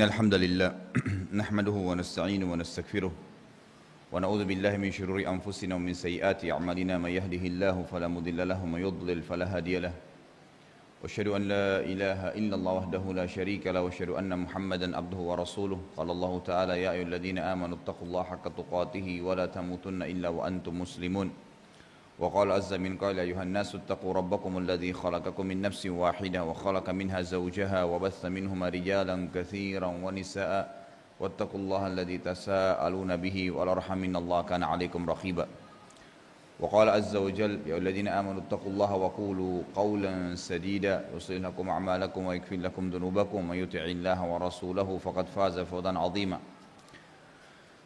الحمد لله نحمده ونستعينه ونستغفره ونعوذ بالله من شرور أنفسنا ومن سيئات أعمالنا من يهده الله فلا مضل له ومن يضلل فلا هادي له وأشهد أن لا إله إلا الله وحده لا شريك له وأشهد أن محمدا عبده ورسوله قال الله تعالى يا أيها الذين آمنوا اتقوا الله حق تقاته ولا تموتن إلا وأنتم مسلمون وقال عز من قائل يا أيها الناس اتقوا ربكم الذي خلقكم من نفس واحدة وخلق منها زوجها وبث منهما رجالا كثيرا ونساء واتقوا الله الذي تساءلون به والأرحم إن الله كان عليكم رقيبا وقال عز وجل يا أيها الذين آمنوا اتقوا الله وقولوا قولا سديدا يصلح لكم أعمالكم ويغفر لكم ذنوبكم ومن يطع الله ورسوله فقد فاز فوزا عظيما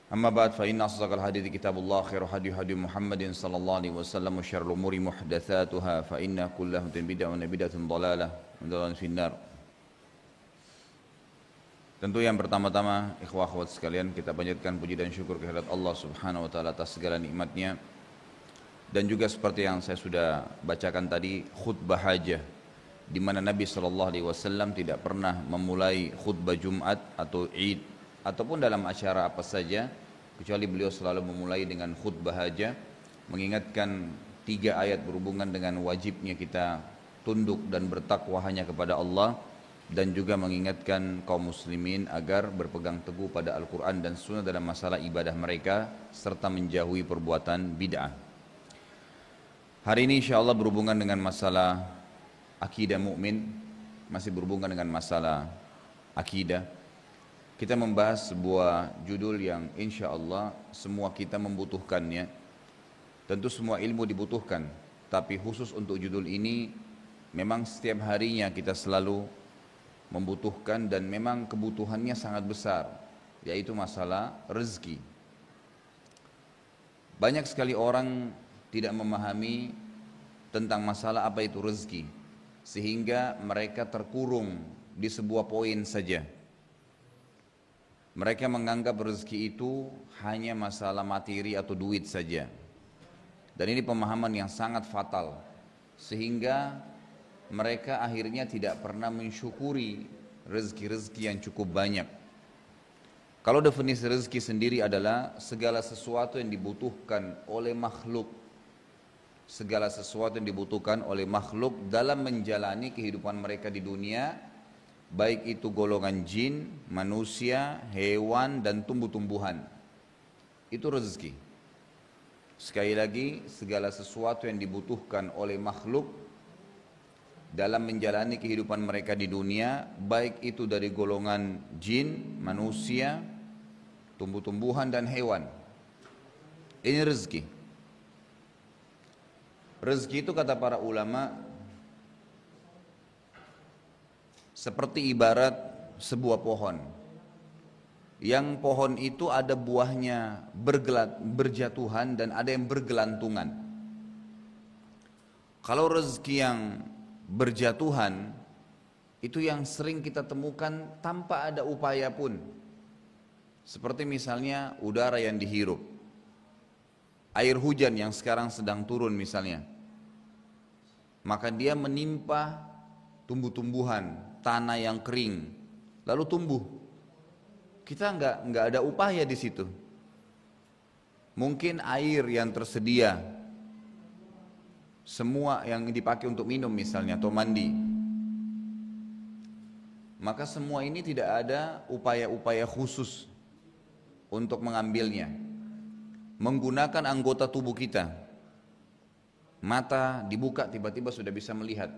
أما بعد فإن أصدق الحديث كتاب الله خير هدي محمد صلى الله عليه وسلم وشر الأمور محدثاتها فإن كل بدعة وبدعة ضلالة وضلالة في النار. Tentu yang pertama-tama ikhwah akhwat sekalian kita panjatkan puji dan syukur kehadirat Allah Subhanahu wa taala atas segala nikmatnya. Dan juga seperti yang saya sudah bacakan tadi, khutbah hajah di mana Nabi sallallahu alaihi wasallam tidak pernah memulai khutbah Jumat atau Id ataupun dalam acara apa saja kecuali beliau selalu memulai dengan khutbah hajah, mengingatkan 3 ayat berhubungan dengan wajibnya kita tunduk dan bertakwa hanya kepada Allah, dan juga mengingatkan kaum muslimin agar berpegang teguh pada Al-Quran dan Sunnah dalam masalah ibadah mereka serta menjauhi perbuatan bid'ah. Hari ini insyaAllah berhubungan dengan masalah akidah mukmin, masih berhubungan dengan masalah akidah. Kita membahas sebuah judul yang insya Allah semua kita membutuhkannya. Tentu semua ilmu dibutuhkan, tapi khusus untuk judul ini memang setiap harinya kita selalu membutuhkan dan memang kebutuhannya sangat besar, yaitu masalah rezeki. Banyak sekali orang tidak memahami tentang masalah apa itu rezeki, sehingga mereka terkurung di sebuah poin saja. Mereka menganggap rezeki itu hanya masalah materi atau duit saja. Dan ini pemahaman yang sangat fatal, sehingga mereka akhirnya tidak pernah mensyukuri rezeki-rezeki yang cukup banyak. Kalau definisi rezeki sendiri adalah segala sesuatu yang dibutuhkan oleh makhluk. Segala sesuatu yang dibutuhkan oleh makhluk dalam menjalani kehidupan mereka di dunia, baik itu golongan jin, manusia, hewan, dan tumbuh-tumbuhan. Itu rezeki. Sekali lagi, segala sesuatu yang dibutuhkan oleh makhluk dalam menjalani kehidupan mereka di dunia, baik itu dari golongan jin, manusia, tumbuh-tumbuhan, dan hewan. Ini rezeki. Rezeki itu kata para ulama seperti ibarat sebuah pohon. Yang pohon itu ada buahnya berjatuhan dan ada yang bergelantungan. Kalau rezeki yang berjatuhan itu yang sering kita temukan tanpa ada upaya pun. Seperti misalnya udara yang dihirup, air hujan yang sekarang sedang turun misalnya, maka dia menimpa tumbuh-tumbuhan, tanah yang kering, lalu tumbuh. Kita nggak ada upaya di situ. Mungkin air yang tersedia, semua yang dipakai untuk minum misalnya atau mandi, maka semua ini tidak ada upaya-upaya khusus untuk mengambilnya. Menggunakan anggota tubuh kita, mata dibuka tiba-tiba sudah bisa melihat,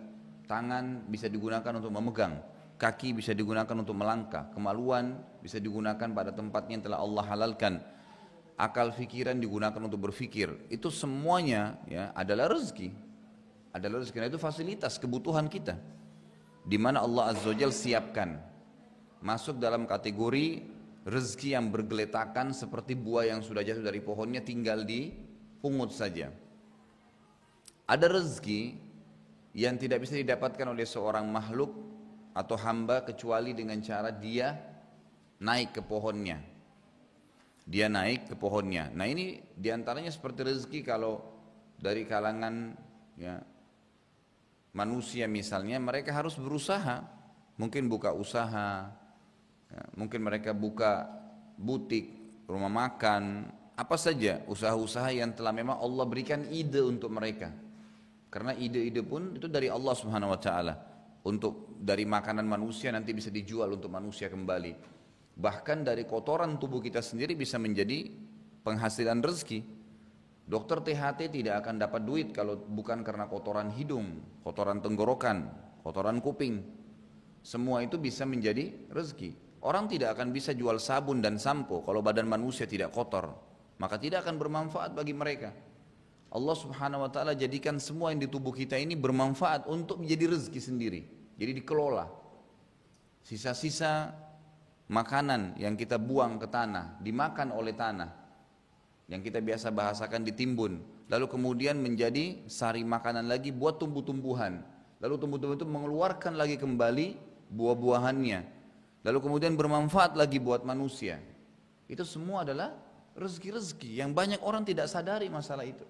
tangan bisa digunakan untuk memegang, kaki bisa digunakan untuk melangkah, kemaluan bisa digunakan pada tempatnya yang telah Allah halalkan, akal fikiran digunakan untuk berfikir. Itu semuanya ya adalah rezeki. Adalah rezeki. Nah, itu fasilitas kebutuhan kita, di mana Allah Azza wa Jalla siapkan. Masuk dalam kategori rezeki yang bergeletakan seperti buah yang sudah jatuh dari pohonnya tinggal dipungut saja. Ada rezeki yang tidak bisa didapatkan oleh seorang makhluk atau hamba kecuali dengan cara dia naik ke pohonnya. Dia naik ke pohonnya. Nah, ini diantaranya seperti rezeki kalau dari kalangan ya, manusia misalnya, mereka harus berusaha, mungkin buka usaha, Ya, mungkin mereka buka butik, rumah makan, apa saja usaha-usaha yang telah memang Allah berikan ide untuk mereka. Karena ide-ide pun itu dari Allah Subhanahu wa taala. Untuk dari makanan manusia nanti bisa dijual untuk manusia kembali. Bahkan dari kotoran tubuh kita sendiri bisa menjadi penghasilan rezeki. Dokter THT tidak akan dapat duit kalau bukan karena kotoran hidung, kotoran tenggorokan, kotoran kuping. Semua itu bisa menjadi rezeki. Orang tidak akan bisa jual sabun dan sampo kalau badan manusia tidak kotor. Maka tidak akan bermanfaat bagi mereka. Allah Subhanahu wa taala jadikan semua yang di tubuh kita ini bermanfaat untuk menjadi rezeki sendiri. Jadi dikelola. Sisa-sisa makanan yang kita buang ke tanah, dimakan oleh tanah. Yang kita biasa bahasakan ditimbun. Lalu kemudian menjadi sari makanan lagi buat tumbuh-tumbuhan. Lalu tumbuh-tumbuhan itu mengeluarkan lagi kembali buah-buahannya. Lalu kemudian bermanfaat lagi buat manusia. Itu semua adalah rezeki-rezeki yang banyak orang tidak sadari masalah itu.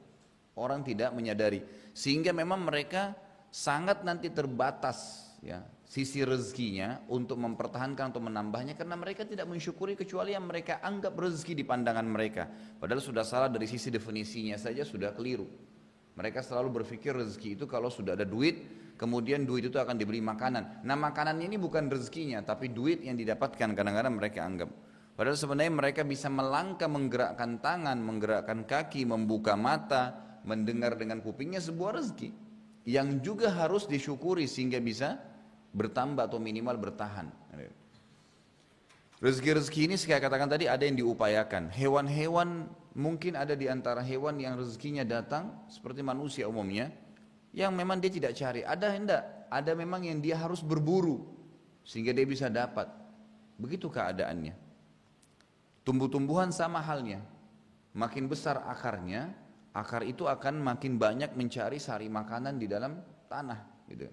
Orang tidak menyadari, sehingga memang mereka sangat nanti terbatas ya sisi rezekinya untuk mempertahankan atau menambahnya, karena mereka tidak mensyukuri kecuali yang mereka anggap rezeki di pandangan mereka. Padahal sudah salah dari sisi definisinya saja, sudah keliru. Mereka selalu berpikir rezeki itu kalau sudah ada duit, kemudian duit itu akan dibeli makanan. Nah, makanan ini bukan rezekinya, tapi duit yang didapatkan kadang-kadang mereka anggap. Padahal sebenarnya mereka bisa melangkah, menggerakkan tangan, menggerakkan kaki, membuka mata, mendengar dengan kupingnya, sebuah rezeki yang juga harus disyukuri sehingga bisa bertambah atau minimal bertahan. Rezeki-rezeki ini saya katakan tadi ada yang diupayakan. Hewan-hewan mungkin ada di antara hewan yang rezekinya datang seperti manusia umumnya, yang memang dia tidak cari. Ada enggak? Ada memang yang dia harus berburu sehingga dia bisa dapat. Begitu keadaannya. Tumbuh-tumbuhan sama halnya. Makin besar akarnya, akar itu akan makin banyak mencari sari makanan di dalam tanah gitu.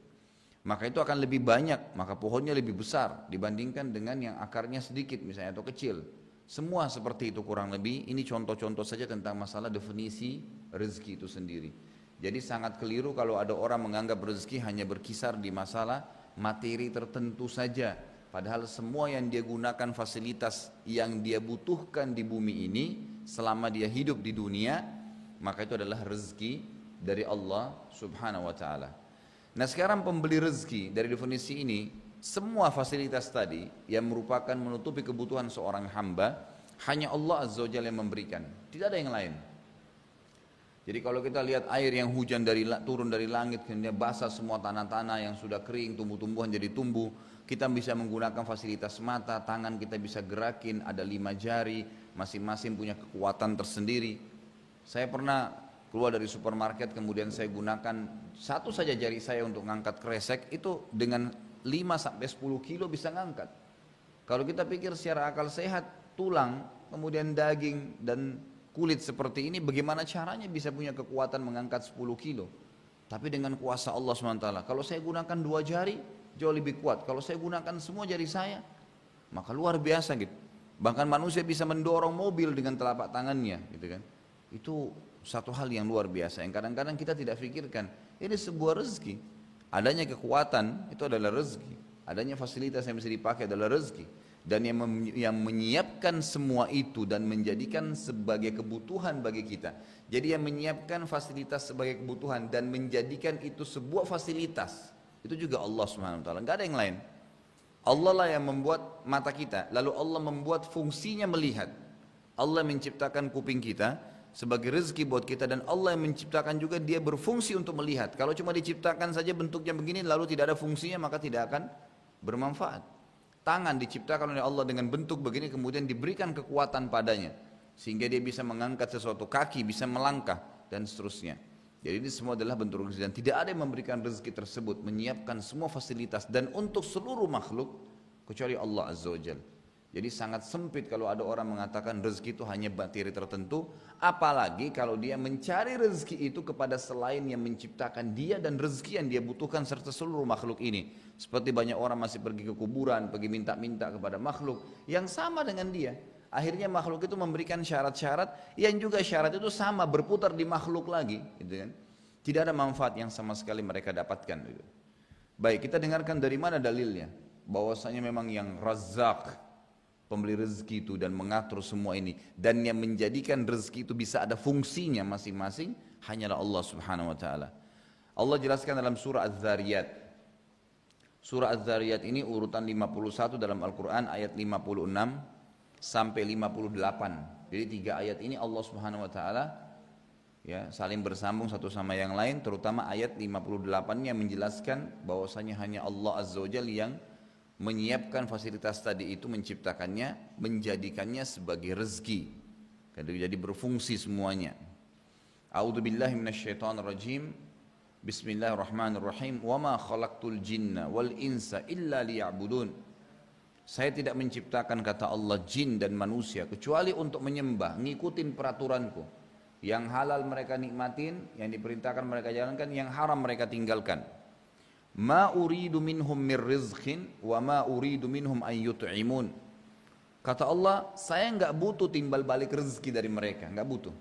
Maka itu akan lebih banyak, maka pohonnya lebih besar dibandingkan dengan yang akarnya sedikit misalnya atau kecil. Semua seperti itu kurang lebih. Ini contoh-contoh saja tentang masalah definisi rezeki itu sendiri. Jadi sangat keliru kalau ada orang menganggap rezeki hanya berkisar di masalah materi tertentu saja. Padahal semua yang dia gunakan, fasilitas yang dia butuhkan di bumi ini selama dia hidup di dunia, maka itu adalah rezeki dari Allah Subhanahu wa taala. Nah, sekarang pembeli rezeki dari definisi ini, semua fasilitas tadi yang merupakan menutupi kebutuhan seorang hamba, hanya Allah Azza wa Jalla yang memberikan, tidak ada yang lain. Jadi kalau kita lihat air yang hujan turun dari langit, kemudian basah semua tanah-tanah yang sudah kering, tumbuh-tumbuhan jadi tumbuh, kita bisa menggunakan fasilitas mata, tangan kita bisa gerakin, ada 5 jari, masing-masing punya kekuatan tersendiri. Saya pernah keluar dari supermarket, kemudian saya gunakan satu saja jari saya untuk ngangkat kresek, itu dengan 5-10 kilo bisa ngangkat. Kalau kita pikir secara akal sehat, tulang, kemudian daging dan kulit seperti ini, bagaimana caranya bisa punya kekuatan mengangkat 10 kilo? Tapi dengan kuasa Allah SWT, kalau saya gunakan 2 jari, jauh lebih kuat. Kalau saya gunakan semua jari saya, maka luar biasa gitu. Bahkan manusia bisa mendorong mobil dengan telapak tangannya gitu kan. Itu satu hal yang luar biasa yang kadang-kadang kita tidak pikirkan. Ini sebuah rezeki. Adanya kekuatan itu adalah rezeki. Adanya fasilitas yang bisa dipakai adalah rezeki. Dan yang menyiapkan semua itu dan menjadikan sebagai kebutuhan bagi kita. Jadi yang menyiapkan fasilitas sebagai kebutuhan dan menjadikan itu sebuah fasilitas, itu juga Allah Subhanahu wa taala. Enggak ada yang lain. Allah lah yang membuat mata kita, lalu Allah membuat fungsinya melihat. Allah menciptakan kuping kita sebagai rezeki buat kita, dan Allah yang menciptakan juga dia berfungsi untuk melihat. Kalau cuma diciptakan saja bentuknya begini lalu tidak ada fungsinya, maka tidak akan bermanfaat. Tangan diciptakan oleh Allah dengan bentuk begini, kemudian diberikan kekuatan padanya sehingga dia bisa mengangkat sesuatu, kaki bisa melangkah dan seterusnya. Jadi ini semua adalah bentuk rezeki, dan tidak ada yang memberikan rezeki tersebut, menyiapkan semua fasilitas dan untuk seluruh makhluk kecuali Allah Azza wa Jalla. Jadi sangat sempit kalau ada orang mengatakan rezeki itu hanya materi tertentu, apalagi kalau dia mencari rezeki itu kepada selain yang menciptakan dia dan rezeki yang dia butuhkan serta seluruh makhluk ini. Seperti banyak orang masih pergi ke kuburan, pergi minta-minta kepada makhluk yang sama dengan dia. Akhirnya makhluk itu memberikan syarat-syarat yang juga syarat itu sama berputar di makhluk lagi, gitu kan? Tidak ada manfaat yang sama sekali mereka dapatkan. Gitu. Baik, kita dengarkan dari mana dalilnya bahwasanya memang yang Razzaq, pembeli rezeki itu dan mengatur semua ini, dan yang menjadikan rezeki itu bisa ada fungsinya masing-masing hanyalah Allah Subhanahu wa taala. Allah jelaskan dalam surah Az-Zariyat. Surah Az-Zariyat ini urutan 51 dalam Al-Qur'an, ayat 56 sampai 58. Jadi 3 ayat ini Allah Subhanahu wa taala ya saling bersambung satu sama yang lain, terutama ayat 58-nya menjelaskan bahwasanya hanya Allah Azza wa Jalla yang menyiapkan fasilitas tadi itu, menciptakannya, menjadikannya sebagai rezeki. Jadi berfungsi semuanya. A'udzubillahi minasyaitonirrajim. Bismillahirrahmanirrahim. Wa ma khalaqtul jinna wal insa illa liya'budun. Saya tidak menciptakan, kata Allah, jin dan manusia kecuali untuk menyembah, ngikutin peraturanku. Yang halal mereka nikmatin, yang diperintahkan mereka jalankan, yang haram mereka tinggalkan. Ma uridu minhum mir rizqin wa ma uridu minhum an yut'imun. Kata Allah, saya enggak butuh timbal balik rezeki dari mereka, enggak butuh.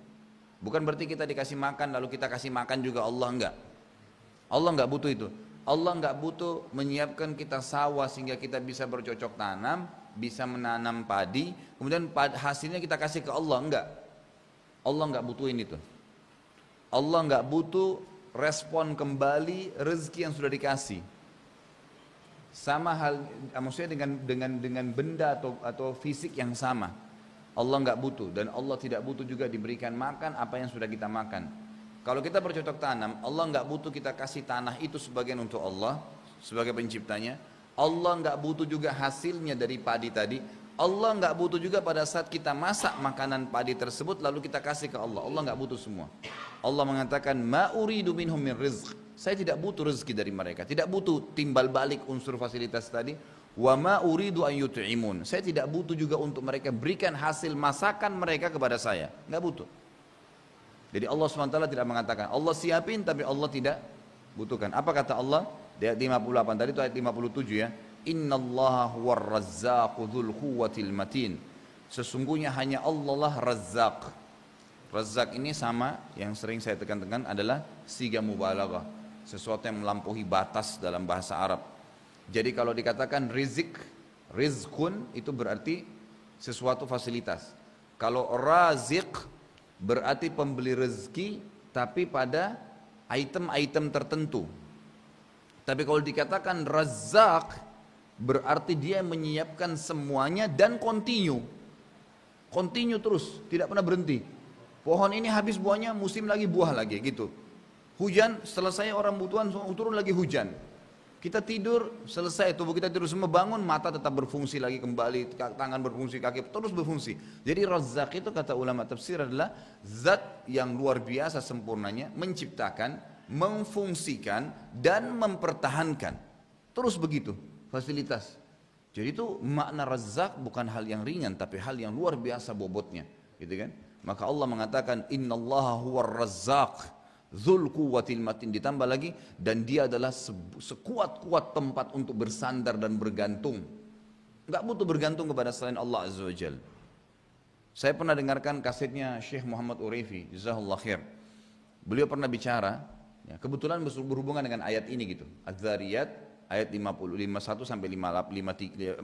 Bukan berarti kita dikasih makan lalu kita kasih makan juga, Allah enggak. Allah enggak butuh itu. Allah enggak butuh menyiapkan kita sawah sehingga kita bisa bercocok tanam, bisa menanam padi, kemudian hasilnya kita kasih ke Allah, enggak. Allah enggak butuhin itu. Allah enggak butuh respon kembali rezeki yang sudah dikasih. Sama hal, maksudnya dengan benda atau fisik yang sama. Allah enggak butuh, dan Allah tidak butuh juga diberikan makan apa yang sudah kita makan. Kalau kita bercocok tanam, Allah enggak butuh kita kasih tanah itu sebagian untuk Allah sebagai penciptanya. Allah enggak butuh juga hasilnya dari padi tadi. Allah enggak butuh juga pada saat kita masak makanan padi tersebut lalu kita kasih ke Allah. Allah enggak butuh semua. Allah mengatakan, ma uridu minhum min rizq. Saya tidak butuh rezeki dari mereka, tidak butuh timbal balik unsur fasilitas tadi. Wa ma uridu an yut'imun. Saya tidak butuh juga untuk mereka berikan hasil masakan mereka kepada saya, enggak butuh. Jadi Allah SWT tidak mengatakan, Allah siapin tapi Allah tidak butuhkan. Apa kata Allah? Di ayat 58, tadi itu ayat 57 ya. Innallaha huwar razzaqu dzul quwwatil matin. Sesungguhnya hanya Allah lah Razzaq. Razzaq ini sama yang sering saya tekan-tekan adalah siga mubalaghah, sesuatu yang melampaui batas dalam bahasa Arab. Jadi kalau dikatakan rizqun itu berarti sesuatu fasilitas. Kalau raziq berarti pembeli rezeki tapi pada item-item tertentu. Tapi kalau dikatakan Razzaq berarti dia menyiapkan semuanya dan continue terus, tidak pernah berhenti. Pohon ini habis buahnya, musim lagi buah lagi gitu. Hujan, selesai orang butuhan turun lagi hujan. Kita tidur, selesai tubuh kita tidur semua, bangun, mata tetap berfungsi lagi kembali, tangan berfungsi, kaki terus berfungsi. Jadi Razzaq itu kata ulama tafsir adalah zat yang luar biasa sempurnanya, menciptakan, memfungsikan dan mempertahankan. Terus begitu fasilitas. Jadi itu makna Razzaq bukan hal yang ringan tapi hal yang luar biasa bobotnya, gitu kan? Maka Allah mengatakan innallaha huwar razzaq dzul quwwatil matin, ditambah lagi dan dia adalah sekuat-kuat tempat untuk bersandar dan bergantung. Enggak butuh bergantung kepada selain Allah Azza wa Jalla. Saya pernah dengarkan kasetnya Syekh Muhammad Urefi, jazakallahu khair. Beliau pernah bicara, ya, kebetulan berhubungan dengan ayat ini gitu. Az-Zariyat ayat 51 sampai 56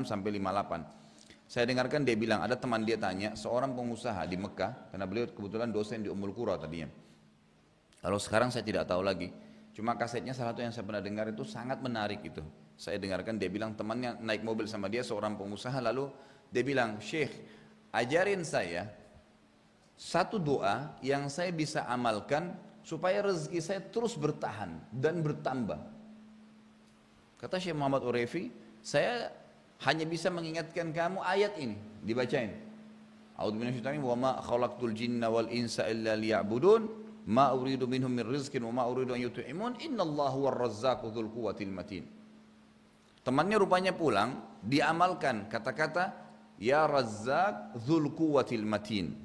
sampai 58. Saya dengarkan dia bilang, ada teman dia tanya, seorang pengusaha di Mekah, karena beliau kebetulan dosen di Ummul Qura tadinya. Kalau sekarang saya tidak tahu lagi. Cuma kasetnya salah satu yang saya pernah dengar itu sangat menarik itu. Saya dengarkan dia bilang temannya naik mobil sama dia seorang pengusaha, lalu dia bilang, Syekh, ajarin saya satu doa yang saya bisa amalkan supaya rezeki saya terus bertahan dan bertambah. Kata Syekh Muhammad Urefi, saya hanya bisa mengingatkan kamu ayat ini, dibacain. A'udzu billahi minasyaitonir rajim, wa ma khalaqtul jinna wal insa illa liya'budun. Ma uridu minhum min rizqin wa ma uridu an yut'imun innallaha huwar razzaqu dzul quwwatil matin. Temannya rupanya pulang, diamalkan kata-kata ya Razzaq dzul quwwatil matin.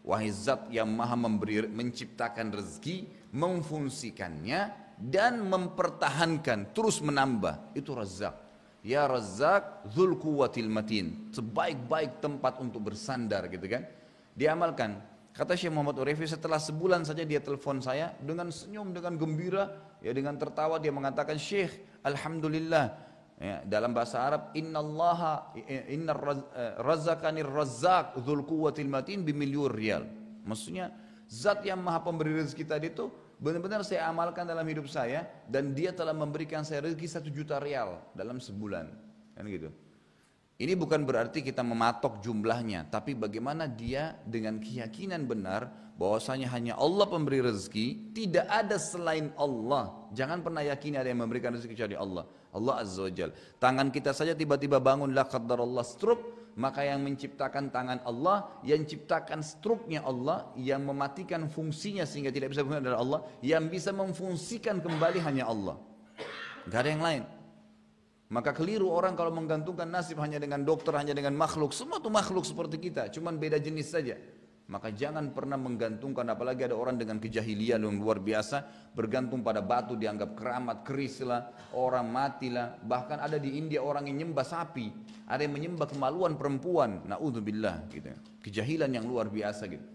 Wahai zat yang maha menciptakan rezeki, memfungsikannya dan mempertahankan, terus menambah. Itu Razzaq. Ya Razzaq dzul quwwatil matin. Sebaik-baik tempat untuk bersandar gitu kan. Diamalkan. Kata Syekh Muhammad Urefi, setelah sebulan saja dia telepon saya dengan senyum, dengan gembira, ya dengan tertawa dia mengatakan, Syekh, alhamdulillah, Ya, dalam bahasa Arab, razaqanir razzaq dzul quwwatil matin bimilyur riyal. Maksudnya, zat yang maha pemberi rezeki tadi itu benar-benar saya amalkan dalam hidup saya dan dia telah memberikan saya rezeki 1 juta rial dalam sebulan. Kan gitu. Ini bukan berarti kita mematok jumlahnya, tapi bagaimana dia dengan keyakinan benar bahwasanya hanya Allah pemberi rezeki, tidak ada selain Allah. Jangan pernah yakini ada yang memberikan rezeki kecuali Allah. Allah Azza wa Jalla. Tangan kita saja tiba-tiba bangun la qaddarallah stroke, maka yang menciptakan tangan Allah, yang ciptakan struknya Allah, yang mematikan fungsinya sehingga tidak bisa berfungsi adalah Allah, yang bisa memfungsikan kembali hanya Allah. Gak ada yang lain. Maka keliru orang kalau menggantungkan nasib hanya dengan dokter, hanya dengan makhluk. Semua itu makhluk seperti kita, cuman beda jenis saja. Maka jangan pernah menggantungkan, apalagi ada orang dengan kejahilian yang luar biasa, bergantung pada batu dianggap keramat, keris lah, orang matilah. Bahkan ada di India orang yang menyembah sapi, ada yang menyembah kemaluan perempuan. Na'udzubillah gitu. Kejahilan yang luar biasa gitu.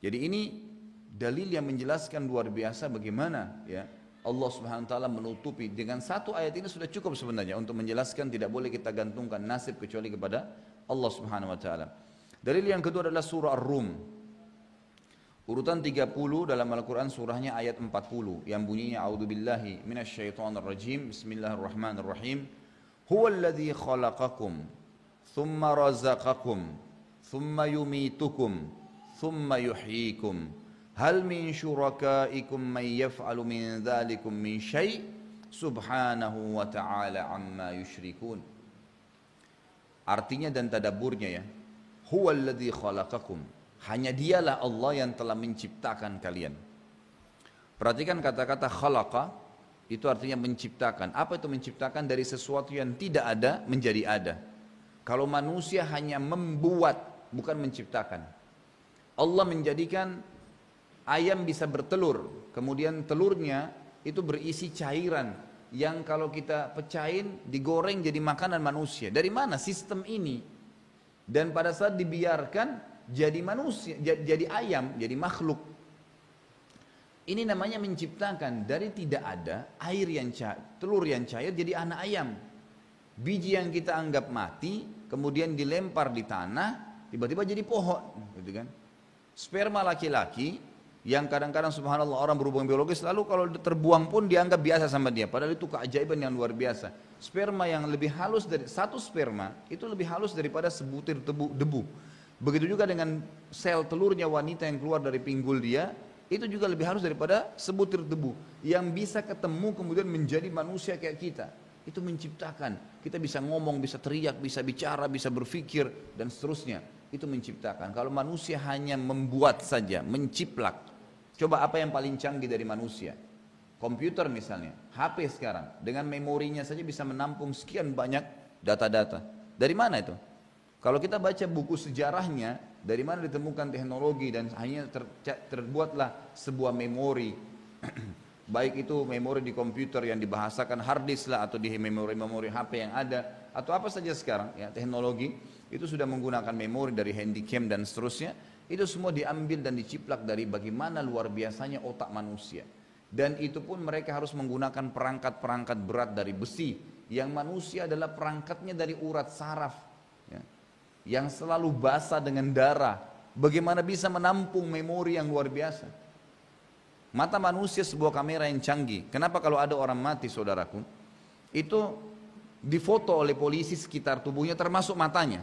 Jadi ini dalil yang menjelaskan luar biasa bagaimana ya Allah Subhanahu wa taala menutupi. Dengan satu ayat ini sudah cukup sebenarnya untuk menjelaskan tidak boleh kita gantungkan nasib kecuali kepada Allah Subhanahu wa taala. Dalil yang kedua adalah surah Ar-Rum. Urutan 30 dalam Al-Qur'an surahnya ayat 40 yang bunyinya a'udzubillahi minasyaitonirrajim. Bismillahirrahmanirrahim. Huwallazi khalaqakum thumma razaqakum thumma yumitukum thumma yuhyikum. Hal min syurakaikum man yaf'alu min dzalikum min syai' subhanahu wa ta'ala amma yusyrikun. Artinya dan tadabburnya ya. Huwallazi khalaqakum. Hanya dialah Allah yang telah menciptakan kalian. Perhatikan kata-kata khalaqa, itu artinya menciptakan. Apa itu menciptakan? Dari sesuatu yang tidak ada menjadi ada. Kalau manusia hanya membuat, bukan menciptakan. Allah menjadikan ayam bisa bertelur, kemudian telurnya itu berisi cairan yang kalau kita pecahin, digoreng jadi makanan manusia. Dari mana sistem ini? Dan pada saat dibiarkan jadi manusia, jadi ayam, jadi makhluk. Ini namanya menciptakan dari tidak ada air yang cair, telur yang cair jadi anak ayam. Biji yang kita anggap mati, kemudian dilempar di tanah, tiba-tiba jadi pohon, gitu kan? Sperma laki-laki yang kadang-kadang subhanallah orang berhubungan biologis lalu kalau terbuang pun dianggap biasa sama dia, padahal itu keajaiban yang luar biasa. Sperma yang lebih halus dari satu sperma itu lebih halus daripada sebutir debu. Begitu juga dengan sel telurnya wanita yang keluar dari pinggul dia, itu juga lebih halus daripada sebutir debu yang bisa ketemu kemudian menjadi manusia kayak kita. Itu menciptakan. Kita bisa ngomong, bisa teriak, bisa bicara, bisa berpikir dan seterusnya. Itu menciptakan. Kalau manusia hanya membuat saja, menciplak. Coba apa yang paling canggih dari manusia? Komputer misalnya, HP sekarang dengan memorinya saja bisa menampung sekian banyak data-data. Dari mana itu? Kalau kita baca buku sejarahnya, dari mana ditemukan teknologi dan hanya terbuatlah sebuah memori. Baik itu memori di komputer yang dibahasakan hard disk lah, atau di memori-memori HP yang ada, atau apa saja sekarang ya teknologi itu sudah menggunakan memori dari handycam dan seterusnya. Itu semua diambil dan diciplak dari bagaimana luar biasanya otak manusia. Dan itu pun mereka harus menggunakan perangkat-perangkat berat dari besi, yang manusia adalah perangkatnya dari urat saraf ya, yang selalu basah dengan darah. Bagaimana bisa menampung memori yang luar biasa? Mata manusia sebuah kamera yang canggih. Kenapa kalau ada orang mati saudaraku, itu difoto oleh polisi sekitar tubuhnya termasuk matanya.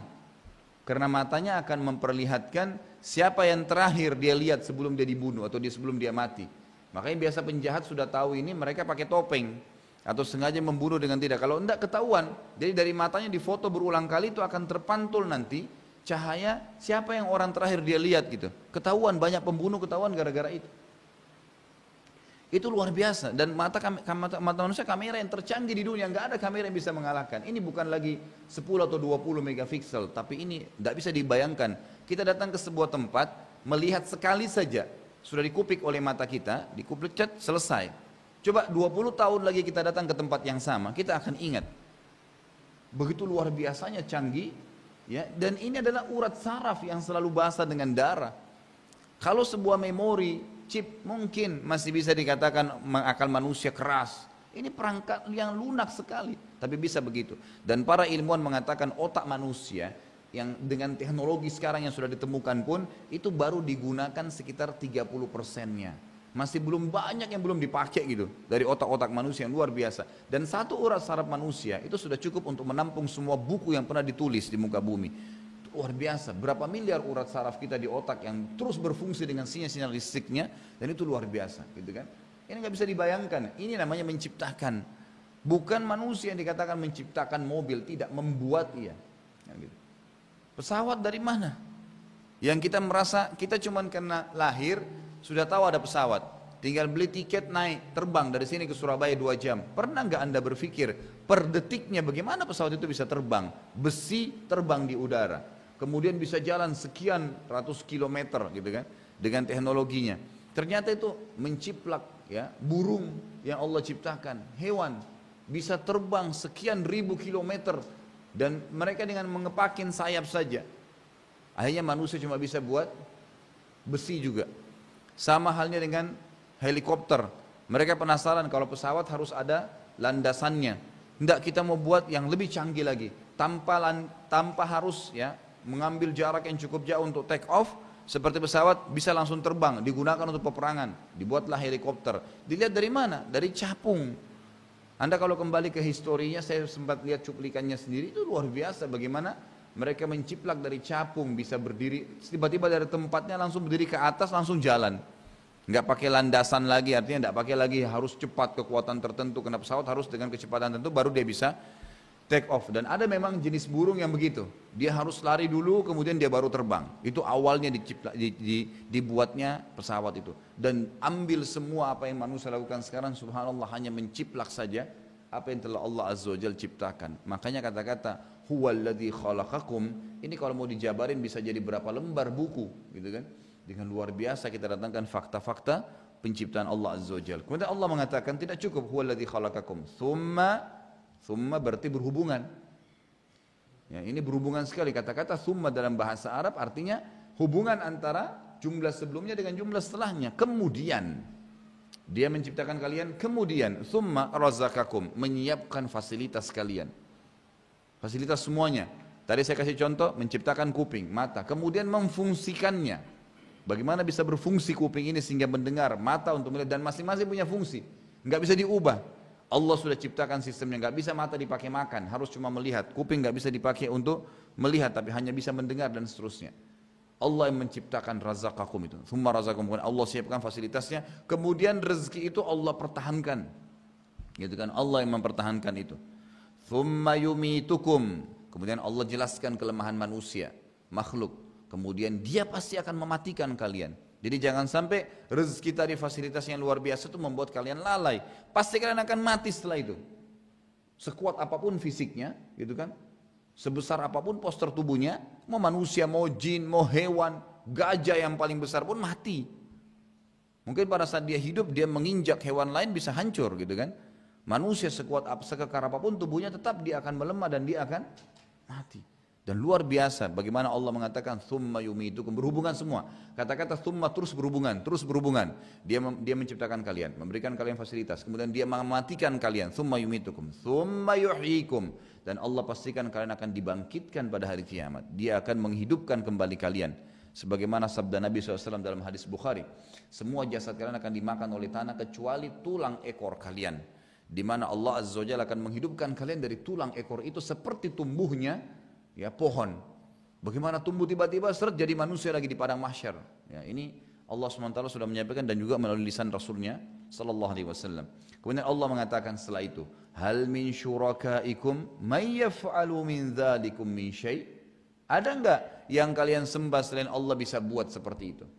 Karena matanya akan memperlihatkan siapa yang terakhir dia lihat sebelum dia dibunuh atau sebelum dia mati. Makanya biasa penjahat sudah tahu ini, mereka pakai topeng atau sengaja membunuh dengan tidak. Kalau tidak ketahuan, jadi dari matanya difoto berulang kali itu akan terpantul nanti cahaya siapa yang orang terakhir dia lihat gitu. Ketahuan, banyak pembunuh ketahuan gara-gara itu. Itu luar biasa. Dan mata manusia kamera yang tercanggih di dunia, nggak ada kamera yang bisa mengalahkan. Ini bukan lagi 10 atau 20 megapiksel, tapi ini tidak bisa dibayangkan. Kita datang ke sebuah tempat, melihat sekali saja, sudah dikupik oleh mata kita, dikupik cat, selesai. Coba 20 tahun lagi kita datang ke tempat yang sama, kita akan ingat. Begitu luar biasanya canggih, ya. Dan ini adalah urat saraf yang selalu basah dengan darah. Kalau sebuah memori chip mungkin masih bisa dikatakan akal manusia keras. Ini perangkat yang lunak sekali. tapi bisa begitu. Dan para ilmuwan mengatakan otak manusia yang dengan teknologi sekarang yang sudah ditemukan pun itu baru digunakan sekitar 30%-nya. Masih belum banyak yang belum dipakai gitu dari otak-otak manusia yang luar biasa. Dan satu urat saraf manusia itu sudah cukup untuk menampung semua buku yang pernah ditulis di muka bumi. Luar biasa, berapa miliar urat saraf kita di otak yang terus berfungsi dengan sinyal-sinyal listriknya, dan itu luar biasa gitu kan. Ini nggak bisa dibayangkan, ini namanya menciptakan. Bukan manusia yang dikatakan menciptakan mobil, tidak membuat ia. Gitu. Pesawat dari mana? Yang kita merasa kita cuman karena lahir sudah tahu ada pesawat, tinggal beli tiket naik terbang dari sini ke Surabaya 2 jam. Pernah nggak Anda berpikir per detiknya bagaimana pesawat itu bisa terbang? Besi terbang di udara, kemudian bisa jalan sekian ratus kilometer gitu kan, dengan teknologinya. Ternyata itu menciplak ya burung yang Allah ciptakan, hewan bisa terbang sekian ribu kilometer. Dan mereka dengan mengepakin sayap saja. Akhirnya manusia cuma bisa buat besi juga. Sama halnya dengan helikopter. Mereka penasaran kalau pesawat harus ada landasannya. Tidak, kita mau buat yang lebih canggih lagi. Tanpa harus ya mengambil jarak yang cukup jauh untuk take off. Seperti pesawat bisa langsung terbang. Digunakan untuk peperangan. Dibuatlah helikopter. Dilihat dari mana? Dari capung. Anda kalau kembali ke historinya, saya sempat lihat cuplikannya sendiri, itu luar biasa bagaimana mereka menciplak dari capung, bisa berdiri, tiba-tiba dari tempatnya langsung berdiri ke atas, langsung jalan. Nggak pakai landasan lagi, artinya nggak pakai lagi harus cepat kekuatan tertentu, karena pesawat harus dengan kecepatan tertentu baru dia bisa take off. Dan ada memang jenis burung yang begitu, dia harus lari dulu kemudian dia baru terbang. Itu awalnya dibuatnya pesawat itu. Dan ambil semua apa yang manusia lakukan sekarang, subhanallah, hanya menciplak saja apa yang telah Allah Azza wa Jalla ciptakan. Makanya kata-kata huwallazi khalaqakum ini kalau mau dijabarin bisa jadi berapa lembar buku gitu kan. Dengan luar biasa kita datangkan fakta-fakta penciptaan Allah Azza wa Jalla. Kemudian Allah mengatakan tidak cukup huwallazi khalaqakum, Thumma berarti berhubungan. Ya, ini berhubungan sekali. Kata-kata thumma dalam bahasa Arab artinya hubungan antara jumlah sebelumnya dengan jumlah setelahnya. Kemudian dia menciptakan kalian, kemudian thumma razaqakum, menyiapkan fasilitas kalian. Fasilitas semuanya. Tadi saya kasih contoh, menciptakan kuping, mata, kemudian memfungsikannya. Bagaimana bisa berfungsi kuping ini sehingga mendengar, mata untuk melihat, dan masing-masing punya fungsi. Enggak bisa diubah. Allah sudah ciptakan sistemnya, nggak bisa mata dipakai makan, harus cuma melihat. Kuping nggak bisa dipakai untuk melihat, tapi hanya bisa mendengar dan seterusnya. Allah yang menciptakan razaqakum itu. Tsumma razaqakum, Allah siapkan fasilitasnya. Kemudian rezeki itu Allah pertahankan, gitu kan? Allah yang mempertahankan itu. Tsumma yumitukum, kemudian Allah jelaskan kelemahan manusia, makhluk. Kemudian Dia pasti akan mematikan kalian. Jadi jangan sampai rezeki tadi fasilitas yang luar biasa itu membuat kalian lalai. Pasti kalian akan mati setelah itu. Sekuat apapun fisiknya, gitu kan? Sebesar apapun postur tubuhnya, mau manusia, mau jin, mau hewan, gajah yang paling besar pun mati. Mungkin pada saat dia hidup dia menginjak hewan lain bisa hancur, gitu kan? Manusia sekuat sekekar apapun tubuhnya tetap dia akan melemah dan dia akan mati. Dan luar biasa bagaimana Allah mengatakan thumma yumitukum, berhubungan semua. Kata-kata thumma terus berhubungan, terus berhubungan. Dia menciptakan kalian, memberikan kalian fasilitas, kemudian Dia mematikan kalian, thumma yumitukum, thumma yuhyikum, dan Allah pastikan kalian akan dibangkitkan pada hari kiamat. Dia akan menghidupkan kembali kalian. Sebagaimana sabda Nabi SAW dalam hadis Bukhari, semua jasad kalian akan dimakan oleh tanah kecuali tulang ekor kalian. Di mana Allah Azza wa Jalla akan menghidupkan kalian dari tulang ekor itu seperti tumbuhnya ya pohon. Bagaimana tumbuh tiba-tiba seret jadi manusia lagi di padang mahsyar. Ya, ini Allah SWT sudah menyampaikan dan juga melalui lisan Rasulnya sallallahu alaihi wasallam. Kemudian Allah mengatakan setelah itu, hal min syurakaikum may yaf'alu min dzalikum min syai'? Ada enggak yang kalian sembah selain Allah bisa buat seperti itu?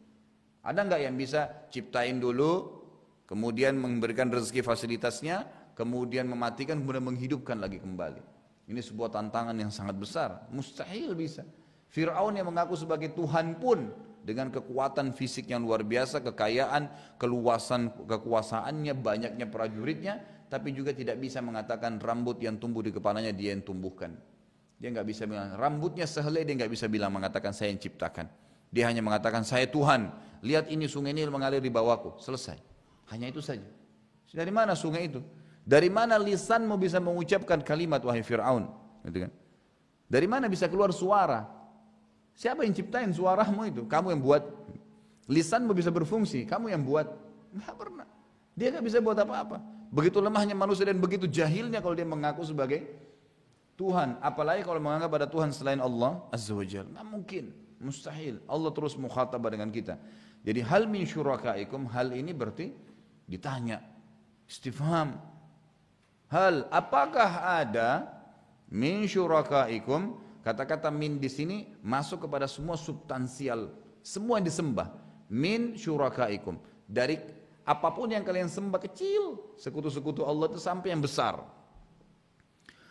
Ada enggak yang bisa ciptain dulu, kemudian memberikan rezeki fasilitasnya, kemudian mematikan, kemudian menghidupkan lagi kembali? Ini sebuah tantangan yang sangat besar, mustahil bisa. Fir'aun yang mengaku sebagai Tuhan pun dengan kekuatan fisik yang luar biasa, kekayaan, keluasan kekuasaannya, banyaknya prajuritnya, tapi juga tidak bisa mengatakan rambut yang tumbuh di kepalanya dia yang tumbuhkan. Dia nggak bisa bilang rambutnya sehelai, dia nggak bisa bilang mengatakan saya yang ciptakan. Dia hanya mengatakan saya Tuhan. Lihat ini sungai Nil mengalir di bawahku, selesai. Hanya itu saja. Dari mana sungai itu? Dari mana lisanmu bisa mengucapkan kalimat wahai Fir'aun? Gitu kan? Dari mana bisa keluar suara? Siapa yang ciptain suaramu itu? Kamu yang buat. Lisanmu bisa berfungsi, kamu yang buat. Nggak pernah. Dia nggak bisa buat apa-apa. Begitu lemahnya manusia dan begitu jahilnya kalau dia mengaku sebagai Tuhan. Apalagi kalau menganggap ada Tuhan selain Allah Azza wa Jalla. Nggak mungkin, mustahil. Allah terus mukhatabah dengan kita. Jadi hal min syurakaikum, hal ini berarti ditanya, istifham. Hal, apakah ada min syurakaikum? Kata-kata min di sini masuk kepada semua substansial, semua yang disembah. Min syurakaikum, dari apapun yang kalian sembah kecil, sekutu-sekutu Allah itu sampai yang besar.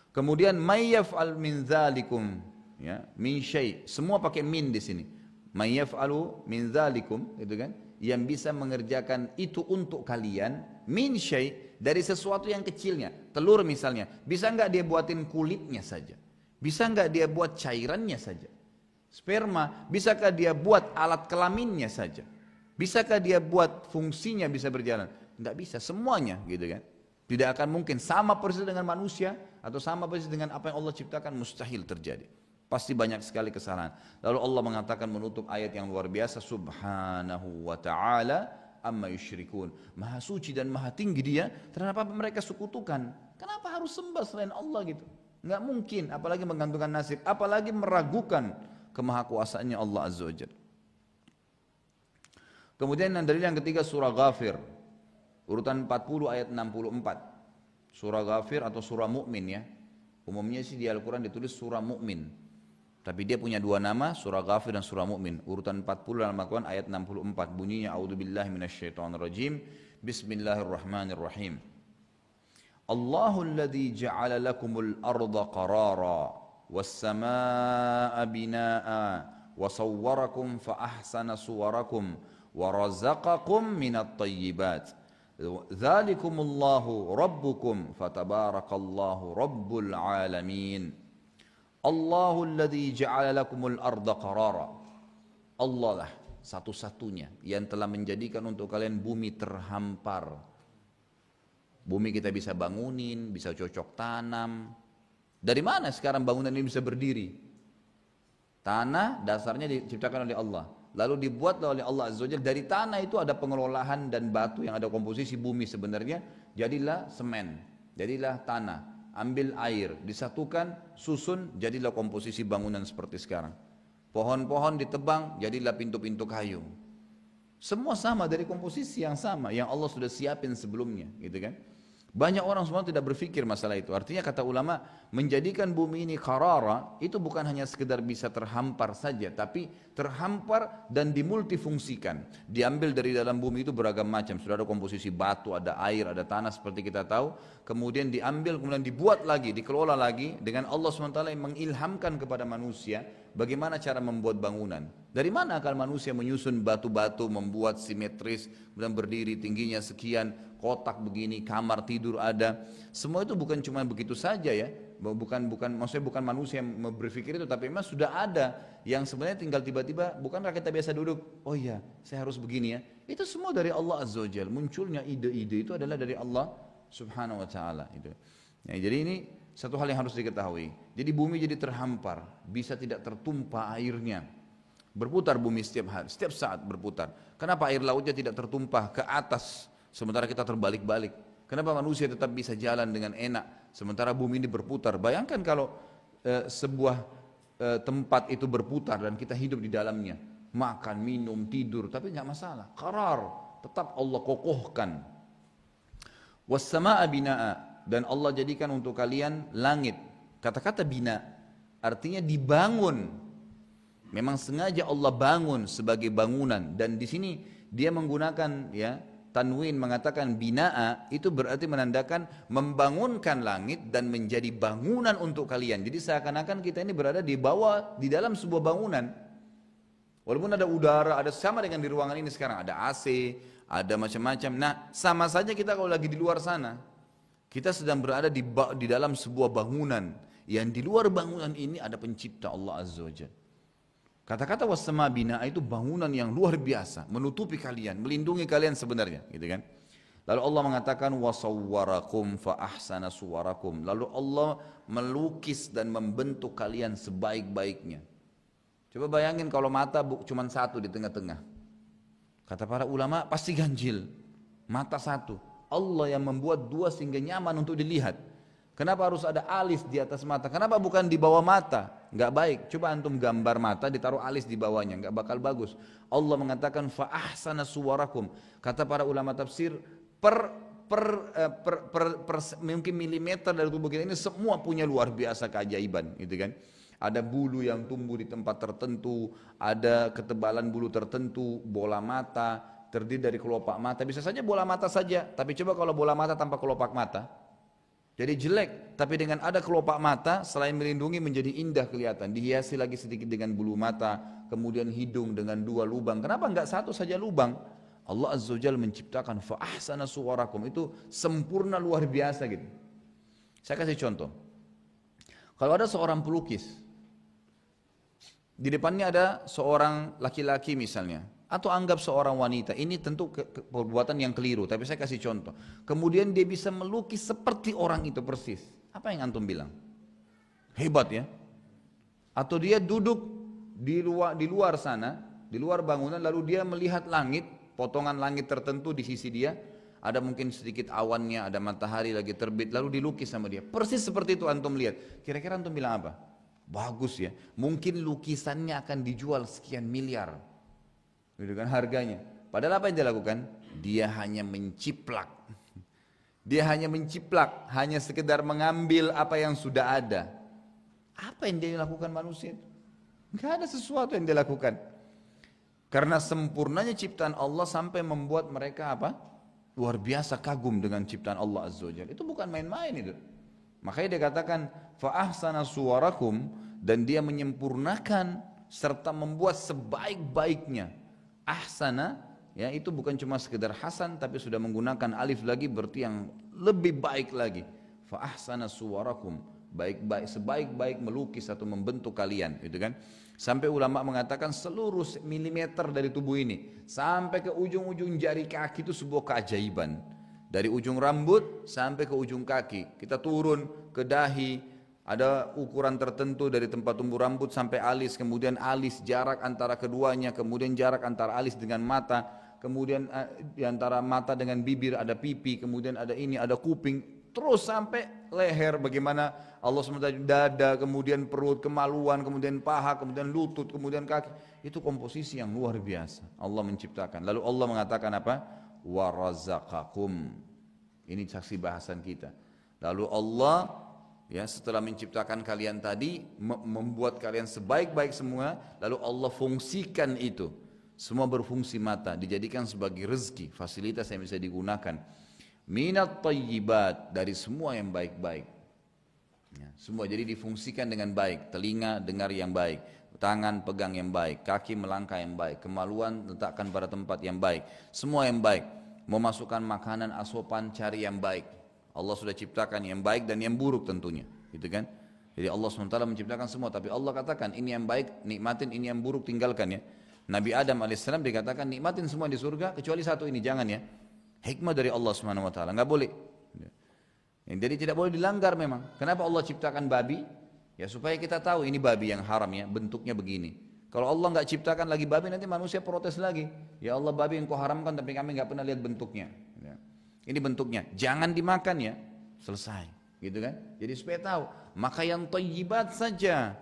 Kemudian mayyaf'al min dzalikum, ya, min syai', semua pakai min di sini. Mayyaf'alu min dzalikum, gitu kan? Yang bisa mengerjakan itu untuk kalian, min syai', dari sesuatu yang kecilnya. Telur misalnya, bisa enggak dia buatin kulitnya saja? Bisa enggak dia buat cairannya saja? Sperma, bisakah dia buat alat kelaminnya saja? Bisakah dia buat fungsinya bisa berjalan? Enggak bisa, semuanya gitu kan. Tidak akan mungkin sama persis dengan manusia atau sama persis dengan apa yang Allah ciptakan, mustahil terjadi. Pasti banyak sekali kesalahan. Lalu Allah mengatakan menutup ayat yang luar biasa, Subhanahu wa ta'ala amma yusyrikun. Maha suci dan maha tinggi dia terhadap apa mereka sekutukan. Kenapa harus sembah selain Allah gitu? Enggak mungkin, apalagi menggantungkan nasib, apalagi meragukan kemahakuasaannya Allah Azza wa Jalla. Kemudian dalil yang ketiga surah Ghafir, urutan 40 ayat 64. Surah Ghafir atau surah Mu'min ya. Umumnya sih di Al-Quran ditulis surah Mu'min. Tapi dia punya dua nama, surah Ghafir dan surah Mu'min. Urutan 40 dalam Al-Quran ayat 64. Bunyinya A'udzubillahi minasyaitonirrajim. Bismillahirrahmanirrahim. Allahul ladzi ja'ala lakumul arda qarara was samaa'a binaa'a wa sawwarakum fa ahsana suwarakum wa razaqakum minat thayyibat. Dzalikumullahu rabbukum fatabarakallahu rabbul alamin. Allahul ladzi ja'ala lakumul arda qarara. Allah lah satu-satunya yang telah menjadikan untuk kalian bumi terhampar. Bumi kita bisa bangunin, bisa cocok tanam. Dari mana sekarang bangunan ini bisa berdiri? Tanah dasarnya diciptakan oleh Allah. Lalu dibuatlah oleh Allah Azza wa Jalla. Dari tanah itu ada pengelolaan dan batu yang ada komposisi bumi sebenarnya. Jadilah semen, jadilah tanah. Ambil air, disatukan, susun, jadilah komposisi bangunan seperti sekarang. Pohon-pohon ditebang, jadilah pintu-pintu kayu. Semua sama dari komposisi yang sama, yang Allah sudah siapin sebelumnya, gitu kan? Banyak orang semua tidak berpikir masalah itu. Artinya kata ulama, menjadikan bumi ini qarara, itu bukan hanya sekedar bisa terhampar saja, tapi terhampar dan dimultifungsikan. Diambil dari dalam bumi itu beragam macam. Sudah ada komposisi batu, ada air, ada tanah seperti kita tahu. Kemudian diambil, kemudian dibuat lagi, dikelola lagi dengan Allah SWT yang mengilhamkan kepada manusia bagaimana cara membuat bangunan. Dari mana akal manusia menyusun batu-batu, membuat simetris, kemudian berdiri tingginya sekian, kotak begini, kamar tidur ada. Semua itu bukan cuma begitu saja ya. Maksudnya bukan manusia yang berpikir itu, tapi memang sudah ada yang sebenarnya tinggal tiba-tiba, bukankah kita biasa duduk, oh iya, saya harus begini ya. Itu semua dari Allah Azza wa Jalla. Munculnya ide-ide itu adalah dari Allah Subhanahu wa ta'ala itu. Ya, jadi ini satu hal yang harus diketahui. Jadi bumi jadi terhampar, bisa tidak tertumpah airnya. Berputar bumi setiap hari, setiap saat berputar. Kenapa air lautnya tidak tertumpah ke atas, sementara kita terbalik-balik? Kenapa manusia tetap bisa jalan dengan enak, sementara bumi ini berputar? Bayangkan kalau sebuah tempat itu berputar dan kita hidup di dalamnya, makan, minum, tidur, tapi nggak masalah. Qarar, tetap Allah kokohkan. Was-samaa'a binaa'a, dan Allah jadikan untuk kalian langit. Kata-kata bina artinya dibangun. Memang sengaja Allah bangun sebagai bangunan, dan di sini dia menggunakan ya tanwin, mengatakan binaa, itu berarti menandakan membangunkan langit dan menjadi bangunan untuk kalian. Jadi seakan-akan kita ini berada di bawah, di dalam sebuah bangunan. Walaupun ada udara, ada sama dengan di ruangan ini sekarang, ada AC, ada macam-macam. Nah, sama saja kita kalau lagi di luar sana, kita sedang berada di dalam sebuah bangunan, yang di luar bangunan ini ada pencipta Allah Azza wa Jalla. Kata-kata was-samaa'a binaa'a itu bangunan yang luar biasa, menutupi kalian, melindungi kalian sebenarnya, gitu kan? Lalu Allah mengatakan wasawwarakum fa ahsana suwarakum. Lalu Allah melukis dan membentuk kalian sebaik-baiknya. Coba bayangin kalau mata cuma satu di tengah-tengah. Kata para ulama pasti ganjil. Mata satu. Allah yang membuat dua sehingga nyaman untuk dilihat. Kenapa harus ada alis di atas mata? Kenapa bukan di bawah mata? Enggak baik. Coba antum gambar mata ditaruh alis di bawahnya, enggak bakal bagus. Allah mengatakan fa ahsana suwarakum. Kata para ulama tafsir, mungkin milimeter dari tubuh kita ini semua punya luar biasa keajaiban, gitu kan? Ada bulu yang tumbuh di tempat tertentu, ada ketebalan bulu tertentu, bola mata terdiri dari kelopak mata. Bisa saja bola mata saja, tapi coba kalau bola mata tanpa kelopak mata, jadi jelek. Tapi dengan ada kelopak mata, selain melindungi menjadi indah kelihatan. Dihiasi lagi sedikit dengan bulu mata, kemudian hidung dengan dua lubang. Kenapa enggak satu saja lubang? Allah Azza wa Jalla menciptakan fa ahsana suwarakum, itu sempurna luar biasa gitu. Saya kasih contoh. Kalau ada seorang pelukis, di depannya ada seorang laki-laki misalnya, atau anggap seorang wanita, ini tentu perbuatan yang keliru, tapi saya kasih contoh. Kemudian dia bisa melukis seperti orang itu persis. Apa yang antum bilang? Hebat ya? Atau dia duduk di luar sana, di luar bangunan, lalu dia melihat langit, potongan langit tertentu di sisi dia, ada mungkin sedikit awannya, ada matahari lagi terbit, lalu dilukis sama dia. Persis seperti itu antum lihat. Kira-kira antum bilang apa? Bagus ya. Mungkin lukisannya akan dijual sekian miliar. Gitu kan harganya. Padahal apa yang dia lakukan? Dia hanya menciplak. Dia hanya menciplak, hanya sekedar mengambil apa yang sudah ada. Apa yang dia lakukan manusia? Enggak ada sesuatu yang dia lakukan. Karena sempurnanya ciptaan Allah sampai membuat mereka apa? Luar biasa kagum dengan ciptaan Allah Azza wa Jalla. Itu bukan main-main itu. Makanya dia katakan fa ahsana suwarakum, dan dia menyempurnakan serta membuat sebaik-baiknya. Ahsana ya, itu bukan cuma sekedar hasan, tapi sudah menggunakan alif lagi, berarti yang lebih baik lagi. Fa ahsana suwarakum, baik-baik, sebaik-baik melukis atau membentuk kalian, gitu kan? Sampai ulama mengatakan seluruh milimeter dari tubuh ini sampai ke ujung-ujung jari kaki itu sebuah keajaiban. Dari ujung rambut sampai ke ujung kaki, kita turun ke dahi, ada ukuran tertentu dari tempat tumbuh rambut sampai alis, kemudian alis jarak antara keduanya, kemudian jarak antara alis dengan mata, kemudian di antara mata dengan bibir ada pipi, kemudian ada ini, ada kuping, terus sampai leher, bagaimana Allah SWT, dada, kemudian perut, kemaluan, kemudian paha, kemudian lutut, kemudian kaki. Itu komposisi yang luar biasa Allah menciptakan. Lalu Allah mengatakan apa? Warazaqakum. Ini saksi bahasan kita. Lalu Allah ya setelah menciptakan kalian tadi, membuat kalian sebaik-baik semua, lalu Allah fungsikan itu. Semua berfungsi mata, dijadikan sebagai rezeki, fasilitas yang bisa digunakan. Minat thayyibat, dari semua yang baik-baik. Ya, semua jadi difungsikan dengan baik. Telinga dengar yang baik, tangan pegang yang baik, kaki melangkah yang baik, kemaluan letakkan pada tempat yang baik. Semua yang baik. Memasukkan makanan asupan cari yang baik. Allah sudah ciptakan yang baik dan yang buruk tentunya, gitu kan? Jadi Allah SWT menciptakan semua, tapi Allah katakan ini yang baik nikmatin, ini yang buruk tinggalkan ya. Nabi Adam alaihissalam dikatakan nikmatin semua di surga kecuali satu ini, jangan ya. Hikmah dari Allah SWT, nggak boleh. Jadi tidak boleh dilanggar memang. Kenapa Allah ciptakan babi? Ya supaya kita tahu ini babi yang haram ya, bentuknya begini. Kalau Allah nggak ciptakan lagi babi, nanti manusia protes lagi. Ya Allah, babi yang kau haramkan tapi kami nggak pernah lihat bentuknya. Ya. Ini bentuknya, jangan dimakan ya, selesai, gitu kan? Jadi supaya tahu, maka yang thayyibat saja,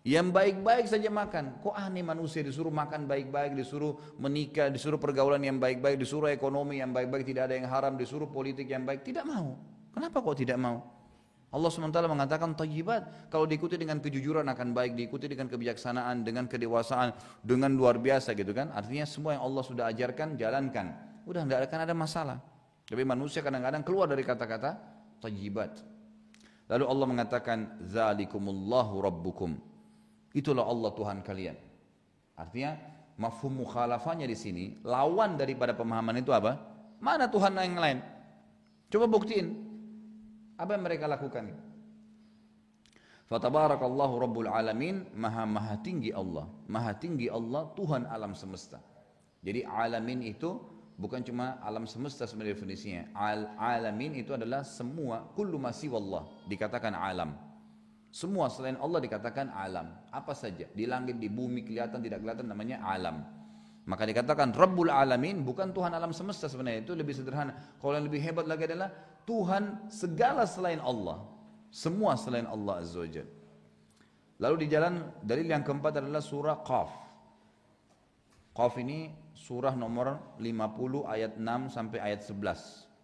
yang baik-baik saja makan. Kok aneh manusia disuruh makan baik-baik, disuruh menikah, disuruh pergaulan yang baik-baik, disuruh ekonomi yang baik-baik, tidak ada yang haram, disuruh politik yang baik, tidak mau. Kenapa kok tidak mau? Allah SWT mengatakan thayyibat, kalau diikuti dengan kejujuran akan baik, diikuti dengan kebijaksanaan, dengan kedewasaan, dengan luar biasa gitu kan. Artinya semua yang Allah sudah ajarkan, jalankan. Udah tidak akan ada masalah. Tapi manusia kadang-kadang keluar dari kata-kata thayyibat. Lalu Allah mengatakan zalikumullahu rabbukum. Itulah Allah Tuhan kalian. Artinya mafhum mukhalafahnya di sini, lawan daripada pemahaman itu apa? Mana Tuhan yang lain? Coba buktiin. Apa yang mereka lakukan? Fatabarakallahu rabbul alamin, maha tinggi Allah. Maha tinggi Allah, Tuhan alam semesta. Jadi alamin itu bukan cuma alam semesta sebenarnya definisinya. Alamin itu adalah semua, kullu ma siwallah dikatakan alam. Semua selain Allah dikatakan alam. Apa saja, di langit, di bumi, kelihatan, tidak kelihatan, namanya alam. Maka dikatakan Rabbul Alamin, bukan Tuhan alam semesta sebenarnya, itu lebih sederhana. Kalau yang lebih hebat lagi adalah Tuhan segala selain Allah. Semua selain Allah Azza wa Jalla. Lalu di jalan dalil yang keempat adalah surah Qaf. Qaf ini surah nomor 50 ayat 6 sampai ayat 11.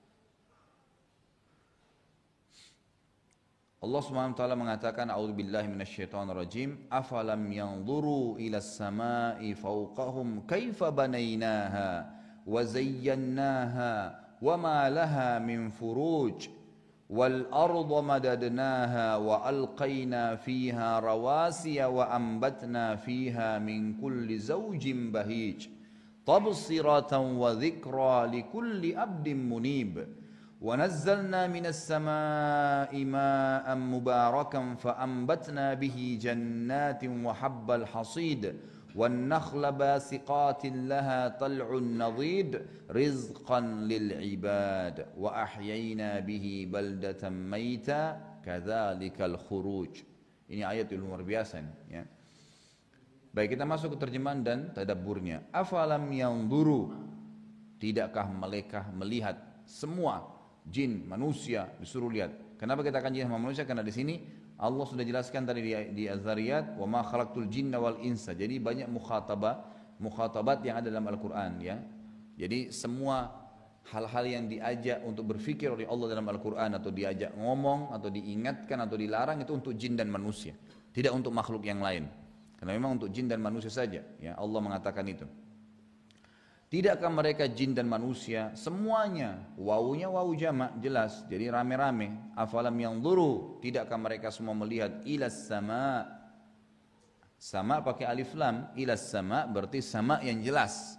Allah Subhanahu wa taala mengatakan a'udzubillahi minasyaitonir rajim afalam yanzuru ilas samai fawqahum kaifa banainaha wa zayyannaha wama laha min furuj wal arda madadnaha wa alqaina fiha rawasiya wa ambatna fiha min kulli zawjin bahij tabsiratan wa dhikra likulli abdin munib ونزلنا من السماء ماء مباركا فأنبتنا به جنات وحب الحصيد والنخل باسقات لها طلع نضيد رزقا للعباد وأحيينا به بلدة ميتا كذلك الخروج. Ini ayat yang luar biasa ya. Baik, kita masuk ke terjemahan dan tadabburnya. Afalam yanzuru, tidakkah mereka melihat? Semua jin, manusia disuruh lihat. Kenapa kita akan jin sama manusia? Karena di sini Allah sudah jelaskan tadi di Az-Zariyat, wa ma khalaqtul jinna wal insa. Jadi banyak mukhatabat yang ada dalam Al-Qur'an ya. Jadi semua hal-hal yang diajak untuk berfikir oleh Allah dalam Al-Qur'an, atau diajak ngomong atau diingatkan atau dilarang, itu untuk jin dan manusia, tidak untuk makhluk yang lain. Karena memang untuk jin dan manusia saja ya Allah mengatakan itu. Tidakkah mereka jin dan manusia semuanya, wawunya wawu jamak jelas, jadi rame-rame. Afalam yanzuru, tidakkah mereka semua melihat ilas sama, sama pakai alif lam, ilas sama berarti sama yang jelas.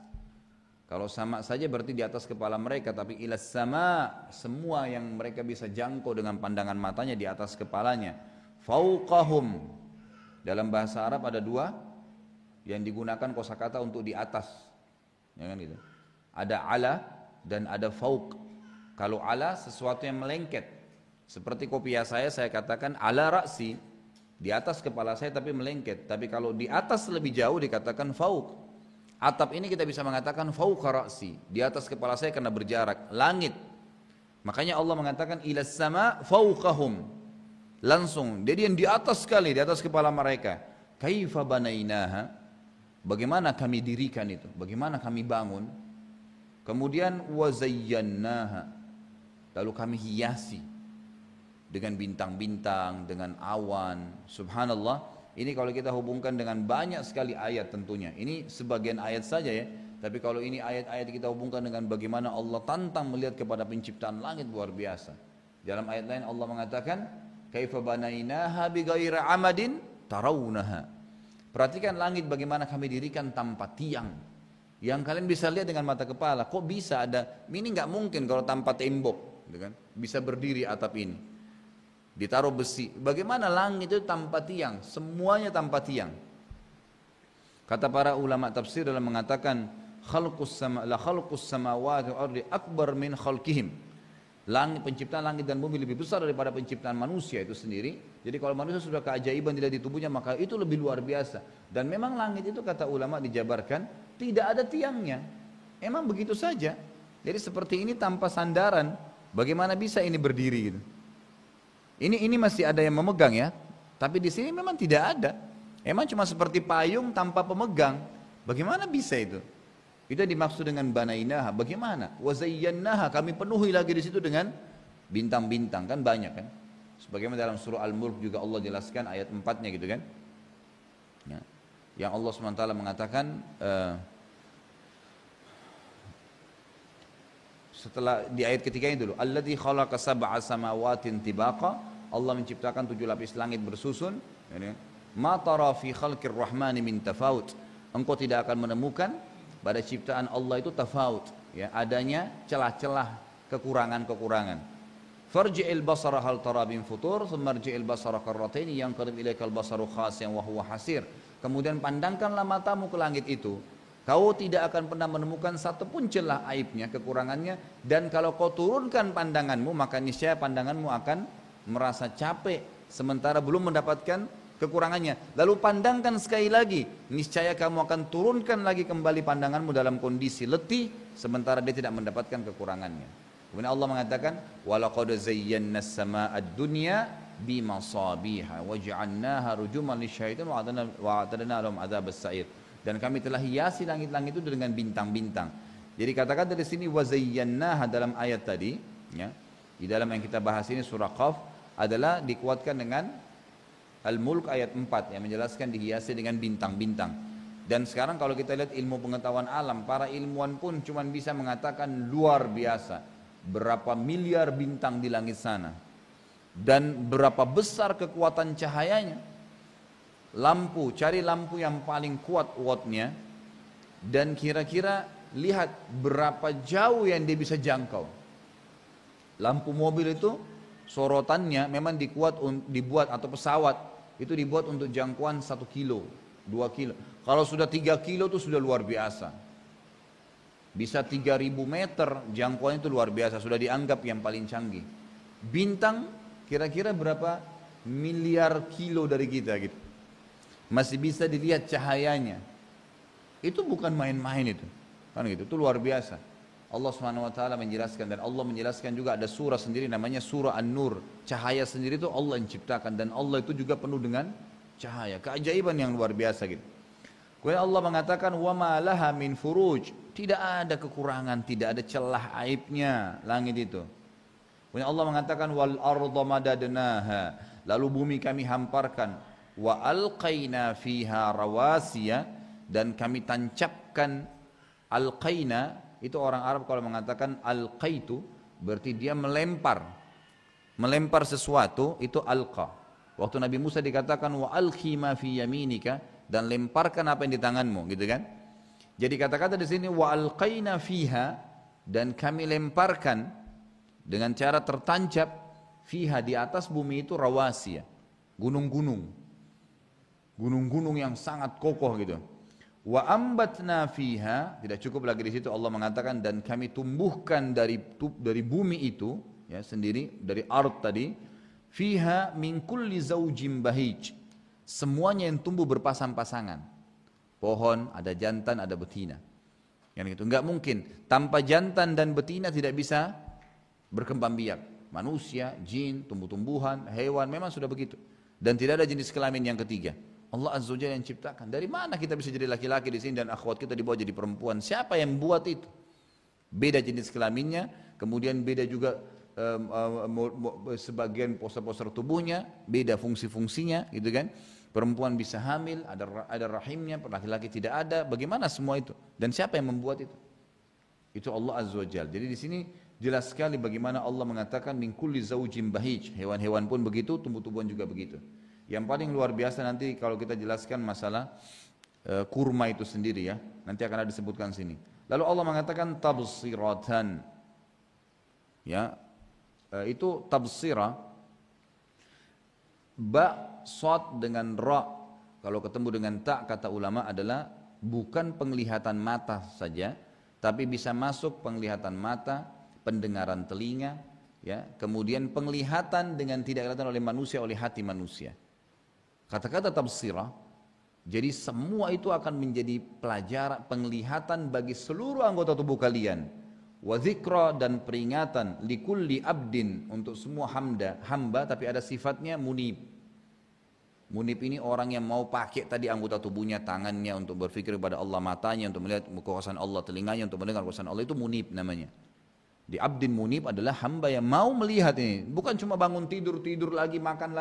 Kalau sama saja berarti di atas kepala mereka, tapi ilas sama semua yang mereka bisa jangkau dengan pandangan matanya di atas kepalanya. Fauqahum, dalam bahasa Arab ada dua yang digunakan kosakata untuk di atas. Ya kan gitu. Ada ala dan ada fauq. Kalau ala sesuatu yang melengket, seperti kopiah saya katakan ala ra'si, di atas kepala saya tapi melengket. Tapi kalau di atas lebih jauh dikatakan fauq. Atap ini kita bisa mengatakan fauqa ra'si, di atas kepala saya karena berjarak. Langit, makanya Allah mengatakan ilas sama fauqahum, langsung, jadi yang di atas sekali, di atas kepala mereka. Kaifa banainaha, bagaimana kami dirikan itu, bagaimana kami bangun. Kemudian wazayyannaha, lalu kami hiasi dengan bintang-bintang, dengan awan. Subhanallah, ini kalau kita hubungkan dengan banyak sekali ayat tentunya. Ini sebagian ayat saja ya, tapi kalau ini ayat-ayat kita hubungkan dengan bagaimana Allah tantang melihat kepada penciptaan langit, luar biasa. Dalam ayat lain Allah mengatakan kaifa banainaha bighairi amadin tarawunaha. Perhatikan langit bagaimana kami dirikan tanpa tiang, yang kalian bisa lihat dengan mata kepala. Kok bisa ada, ini nggak mungkin kalau tanpa tembok gitu kan? Bisa berdiri atap ini, ditaruh besi. Bagaimana langit itu tanpa tiang, semuanya tanpa tiang. Kata para ulama tafsir dalam mengatakan khalqus samawati wal ardi akbar min khalqihim. Langit, penciptaan langit dan bumi lebih besar daripada penciptaan manusia itu sendiri. Jadi kalau manusia sudah keajaiban tidak di tubuhnya, maka itu lebih luar biasa. Dan memang langit itu kata ulama dijabarkan tidak ada tiangnya, emang begitu saja. Jadi seperti ini tanpa sandaran, bagaimana bisa ini berdiri gitu? Ini masih ada yang memegang ya, tapi di sini memang tidak ada. Emang cuma seperti payung tanpa pemegang. Bagaimana bisa itu? Itu dimaksud dengan banainaha. Bagaimana? Wazayyannaha, kami penuhi lagi di situ dengan bintang-bintang, kan banyak kan? Sebagaimana dalam surah Al-Mulk juga Allah jelaskan ayat 4-nya gitu kan? Ya. Yang Allah SWT mengatakan setelah di ayat ketiga ini dulu, alladzi khalaqa sab'a samawatin tibaqa, Allah menciptakan 7 lapis langit bersusun. Ma tara fi khalqir rahmani min tafawut. Engkau tidak akan menemukan pada ciptaan Allah itu tafawut, ya, adanya celah-celah, kekurangan-kekurangan. Farji'il basara hal tara min futur, thumma rji'il basara karrataini yanqalib ilaikal basaru khasiyan wa huwa hasir. Kemudian pandangkanlah matamu ke langit itu. Kau tidak akan pernah menemukan satu pun celah aibnya, kekurangannya. Dan kalau kau turunkan pandanganmu, maka niscaya pandanganmu akan merasa capek sementara belum mendapatkan kekurangannya. Lalu pandangkan sekali lagi, niscaya kamu akan turunkan lagi kembali pandanganmu dalam kondisi letih sementara dia tidak mendapatkan kekurangannya. Kemudian Allah mengatakan, walaqad zayyana as-samaa'a ad-dunya bimasabiha waj'alnaha rujuman lisyaitan wa a'tadna lahum adzabas sa'ir. Dan kami telah hiasi langit-langit itu dengan bintang-bintang. Jadi kata-kata di sini wazayyannaha dalam ayat tadi, ya, di dalam yang kita bahas ini surah Qaf adalah dikuatkan dengan Al-Mulk ayat 4 yang menjelaskan dihiasi dengan bintang-bintang. Dan sekarang kalau kita lihat ilmu pengetahuan alam, para ilmuwan pun cuma bisa mengatakan luar biasa. Berapa miliar bintang di langit sana. Dan berapa besar kekuatan cahayanya. Lampu, cari lampu yang paling kuat wattnya dan kira-kira lihat berapa jauh yang dia bisa jangkau. Lampu mobil itu sorotannya memang dibuat atau pesawat itu dibuat untuk jangkauan 1 kilo, 2 kilo. Kalau sudah 3 kilo itu sudah luar biasa. Bisa 3000 meter jangkauan itu luar biasa, sudah dianggap yang paling canggih. Bintang kira-kira berapa miliar kilo dari kita gitu. Masih bisa dilihat cahayanya. Itu bukan main-main itu. Kan gitu, itu luar biasa. Allah Subhanahu wa taala menjelaskan dan Allah menjelaskan juga ada surah sendiri namanya surah An-Nur. Cahaya sendiri itu Allah yang ciptakan dan Allah itu juga penuh dengan cahaya. Keajaiban yang luar biasa gitu. Kemudian Allah mengatakan wa ma laha min furuj. Tidak ada kekurangan, tidak ada celah aibnya langit itu. Kemudian Allah mengatakan wal arda madadnaha. Lalu bumi kami hamparkan. Wa alqaina fiha rawasiya, dan kami tancapkan. Alqaina itu orang Arab kalau mengatakan alqaitu berarti dia melempar sesuatu, itu alqa. Waktu Nabi Musa dikatakan wa alqi ma fi yaminika, dan lemparkan apa yang di tanganmu, gitu kan. Jadi kata-kata di sini wa alqaina fiha, dan kami lemparkan dengan cara tertancap fiha, di atas bumi itu rawasiya, gunung-gunung yang sangat kokoh gitu. Wa ambatna fiha, tidak cukup lagi di situ Allah mengatakan dan kami tumbuhkan dari bumi itu ya sendiri, dari ard tadi, fiha min kulli zaujin bahij, semuanya yang tumbuh berpasang-pasangan. Pohon ada jantan ada betina. Yang itu enggak mungkin tanpa jantan dan betina tidak bisa berkembang biak. Manusia, jin, tumbuh-tumbuhan, hewan memang sudah begitu. Dan tidak ada jenis kelamin yang ketiga. Allah Azza wa Jalla yang ciptakan. Dari mana kita bisa jadi laki-laki di sini dan akhwat kita dibawa jadi perempuan? Siapa yang buat itu? Beda jenis kelaminnya, kemudian beda juga sebagian poster-poster tubuhnya, beda fungsi-fungsinya, gitu kan? Perempuan bisa hamil, ada rahimnya, laki-laki tidak ada. Bagaimana semua itu? Dan siapa yang membuat itu? Itu Allah Azza wa Jalla. Jadi di sini jelas sekali bagaimana Allah mengatakan min kulli zaujin bahij. Hewan-hewan pun begitu, tumbuh-tumbuhan juga begitu. Yang paling luar biasa nanti kalau kita jelaskan masalah kurma itu sendiri ya. Nanti akan ada disebutkan sini. Lalu Allah mengatakan tabsiratan. Ya. Itu tabsira. Ba, sod dengan ra. Kalau ketemu dengan ta, kata ulama adalah bukan penglihatan mata saja, tapi bisa masuk penglihatan mata, pendengaran telinga, ya, kemudian penglihatan dengan tidak kelihatan oleh manusia, oleh hati manusia. Kata-kata tabsirah, jadi semua itu akan menjadi pelajaran, penglihatan bagi seluruh anggota tubuh kalian. Wa dzikra, dan peringatan likulli abdin, untuk semua hamba tapi ada sifatnya munib. Munib ini orang yang mau pakai tadi anggota tubuhnya, tangannya untuk berfikir kepada Allah, matanya untuk melihat kekuasaan Allah, telinganya untuk mendengar kekuasaan Allah, itu munib namanya. Di abdin munib adalah hamba yang mau melihat ini, bukan cuma bangun tidur lagi, makan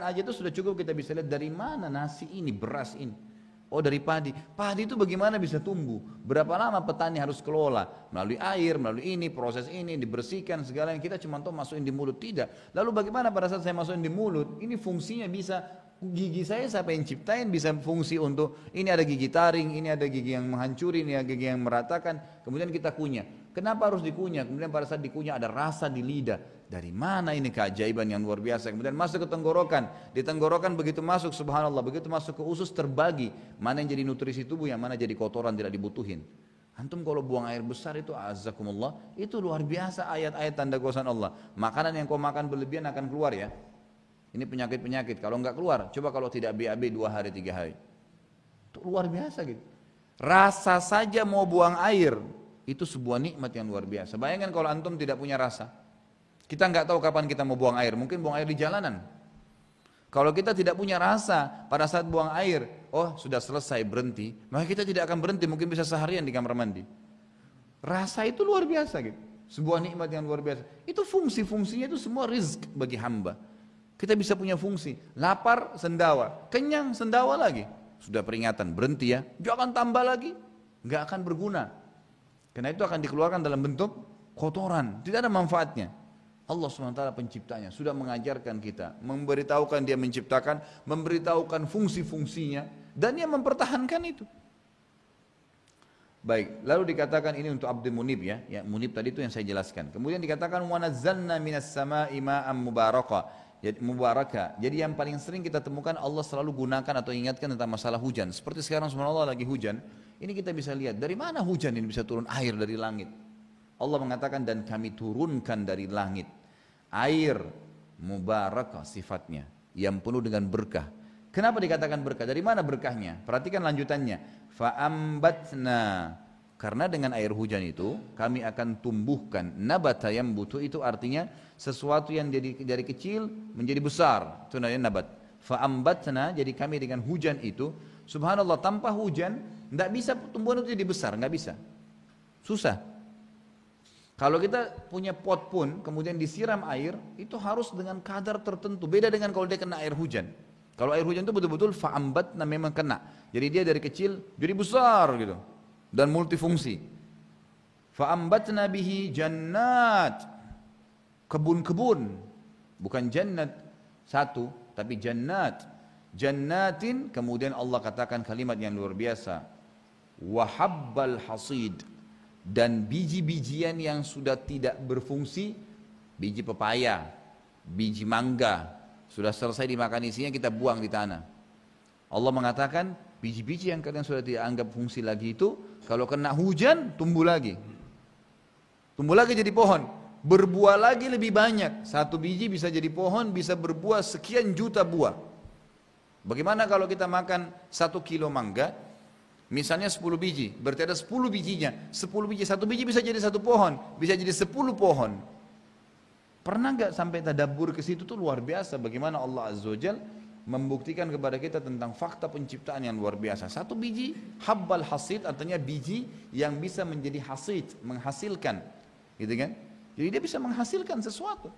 aja itu sudah cukup, kita bisa lihat dari mana nasi ini, beras ini. Oh dari padi itu bagaimana bisa tumbuh, berapa lama petani harus kelola, melalui air, melalui ini, proses ini, dibersihkan segala yang kita cuma tahu masukin di mulut, tidak. Lalu bagaimana pada saat saya masukin di mulut, ini fungsinya bisa, gigi saya siapa yang ciptain, bisa fungsi untuk, ini ada gigi taring, ini ada gigi yang menghancuri, ini ada gigi yang meratakan, kemudian kita kunyah. Kenapa harus dikunyah? Kemudian pada saat dikunyah ada rasa di lidah, Dari mana ini keajaiban yang luar biasa? Kemudian masuk ke tenggorokan. Di tenggorokan begitu masuk, subhanallah, begitu masuk ke usus terbagi. Mana yang jadi nutrisi tubuh, yang mana jadi kotoran tidak dibutuhin. Antum kalau buang air besar itu azakumullah, itu luar biasa ayat-ayat tanda kuasa Allah. Makanan yang kau makan berlebihan akan keluar ya. Ini penyakit-penyakit. Kalau enggak keluar, coba kalau tidak BAB 2 hari 3 hari. Itu luar biasa gitu. Rasa saja mau buang air, itu sebuah nikmat yang luar biasa. Bayangkan kalau antum tidak punya rasa. Kita nggak tahu kapan kita mau buang air, mungkin buang air di jalanan. Kalau kita tidak punya rasa pada saat buang air, oh sudah selesai berhenti, maka kita tidak akan berhenti, mungkin bisa seharian di kamar mandi. Rasa itu luar biasa gitu, sebuah nikmat yang luar biasa. Itu fungsi-fungsinya itu semua rizq bagi hamba. Kita bisa punya fungsi, lapar sendawa, kenyang sendawa lagi. Sudah peringatan, berhenti ya, jangan tambah lagi, nggak akan berguna. Karena itu akan dikeluarkan dalam bentuk kotoran, tidak ada manfaatnya. Allah SWT penciptanya sudah mengajarkan kita, memberitahukan dia menciptakan, memberitahukan fungsi-fungsinya, dan dia mempertahankan itu. Baik, lalu dikatakan ini untuk Abdul Munib ya, Munib tadi itu yang saya jelaskan. Kemudian dikatakan وَنَزَّلْنَا مِنَ السَّمَاءِ مَاءً مُبَارَكًا. Jadi yang paling sering kita temukan Allah selalu gunakan atau ingatkan tentang masalah hujan. Seperti sekarang subhanallah lagi hujan, ini kita bisa lihat dari mana hujan ini bisa turun air dari langit. Allah mengatakan dan kami turunkan dari langit air mubarakah sifatnya yang penuh dengan berkah. Kenapa dikatakan berkah? Dari mana berkahnya? Perhatikan lanjutannya. Fa'ambatna, karena dengan air hujan itu kami akan tumbuhkan nabata yang butuh, itu artinya sesuatu yang dari kecil menjadi besar. Itu namanya nabat. Fa'ambatna, jadi kami dengan hujan itu, subhanallah, tanpa hujan tidak bisa tumbuhan itu jadi besar, nggak bisa. Susah. Kalau kita punya pot pun, kemudian disiram air, itu harus dengan kadar tertentu. Beda dengan kalau dia kena air hujan. Kalau air hujan itu betul-betul fa'ambatna, memang kena. Jadi dia dari kecil jadi besar gitu. Dan multifungsi. Fa'ambatna bihi jannat. Kebun-kebun. Bukan jannat satu, tapi jannat. Jannatin, kemudian Allah katakan kalimat yang luar biasa. Wahabbal hasid. Dan biji-bijian yang sudah tidak berfungsi, biji pepaya, biji mangga, sudah selesai dimakan isinya kita buang di tanah. Allah mengatakan biji-biji yang kalian sudah tidak anggap fungsi lagi itu, kalau kena hujan tumbuh lagi jadi pohon, berbuah lagi lebih banyak. Satu biji bisa jadi pohon, bisa berbuah sekian juta buah. Bagaimana kalau kita makan 1 kilo mangga, misalnya 10 biji, berarti ada 10 bijinya, 10 biji, satu biji bisa jadi 1 pohon, bisa jadi 10 pohon. Pernah nggak sampai tadabbur ke situ? Tuh luar biasa bagaimana Allah Azza wa Jalla membuktikan kepada kita tentang fakta penciptaan yang luar biasa. 1 biji, habbal hasid, artinya biji yang bisa menjadi hasid, menghasilkan, gitu kan? Jadi dia bisa menghasilkan sesuatu.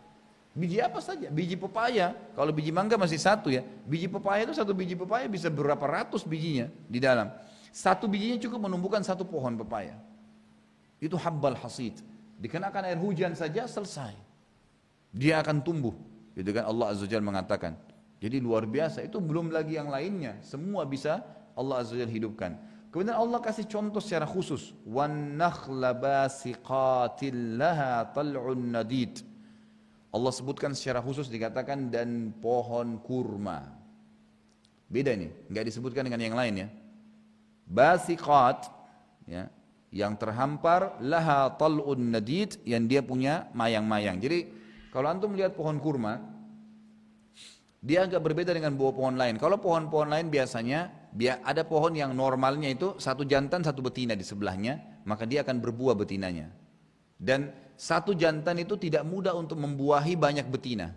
Biji apa saja, biji pepaya, kalau biji mangga masih 1 ya, biji pepaya itu 1 biji pepaya bisa berapa ratus bijinya di dalam. 1 bijinya cukup menumbuhkan 1 pohon pepaya. Itu habbal hasid. Dikenakan air hujan saja selesai. Dia akan tumbuh. Gitu kan Allah Azza wa Jalla mengatakan. Jadi luar biasa. Itu belum lagi yang lainnya. Semua bisa Allah Azza wa Jalla hidupkan. Kemudian Allah kasih contoh secara khusus. Wan nakhla basiqatil laha tal'un nadid. Allah sebutkan secara khusus dikatakan dan pohon kurma. Beda nih, enggak disebutkan dengan yang lain ya. Basiqat ya, yang terhampar, laha tal'un nadid, yang dia punya mayang-mayang. Jadi kalau antum melihat pohon kurma, dia agak berbeda dengan buah pohon lain. Kalau pohon-pohon lain biasanya ada pohon yang normalnya itu 1 jantan 1 betina di sebelahnya, maka dia akan berbuah betinanya. Dan 1 jantan itu tidak mudah untuk membuahi banyak betina.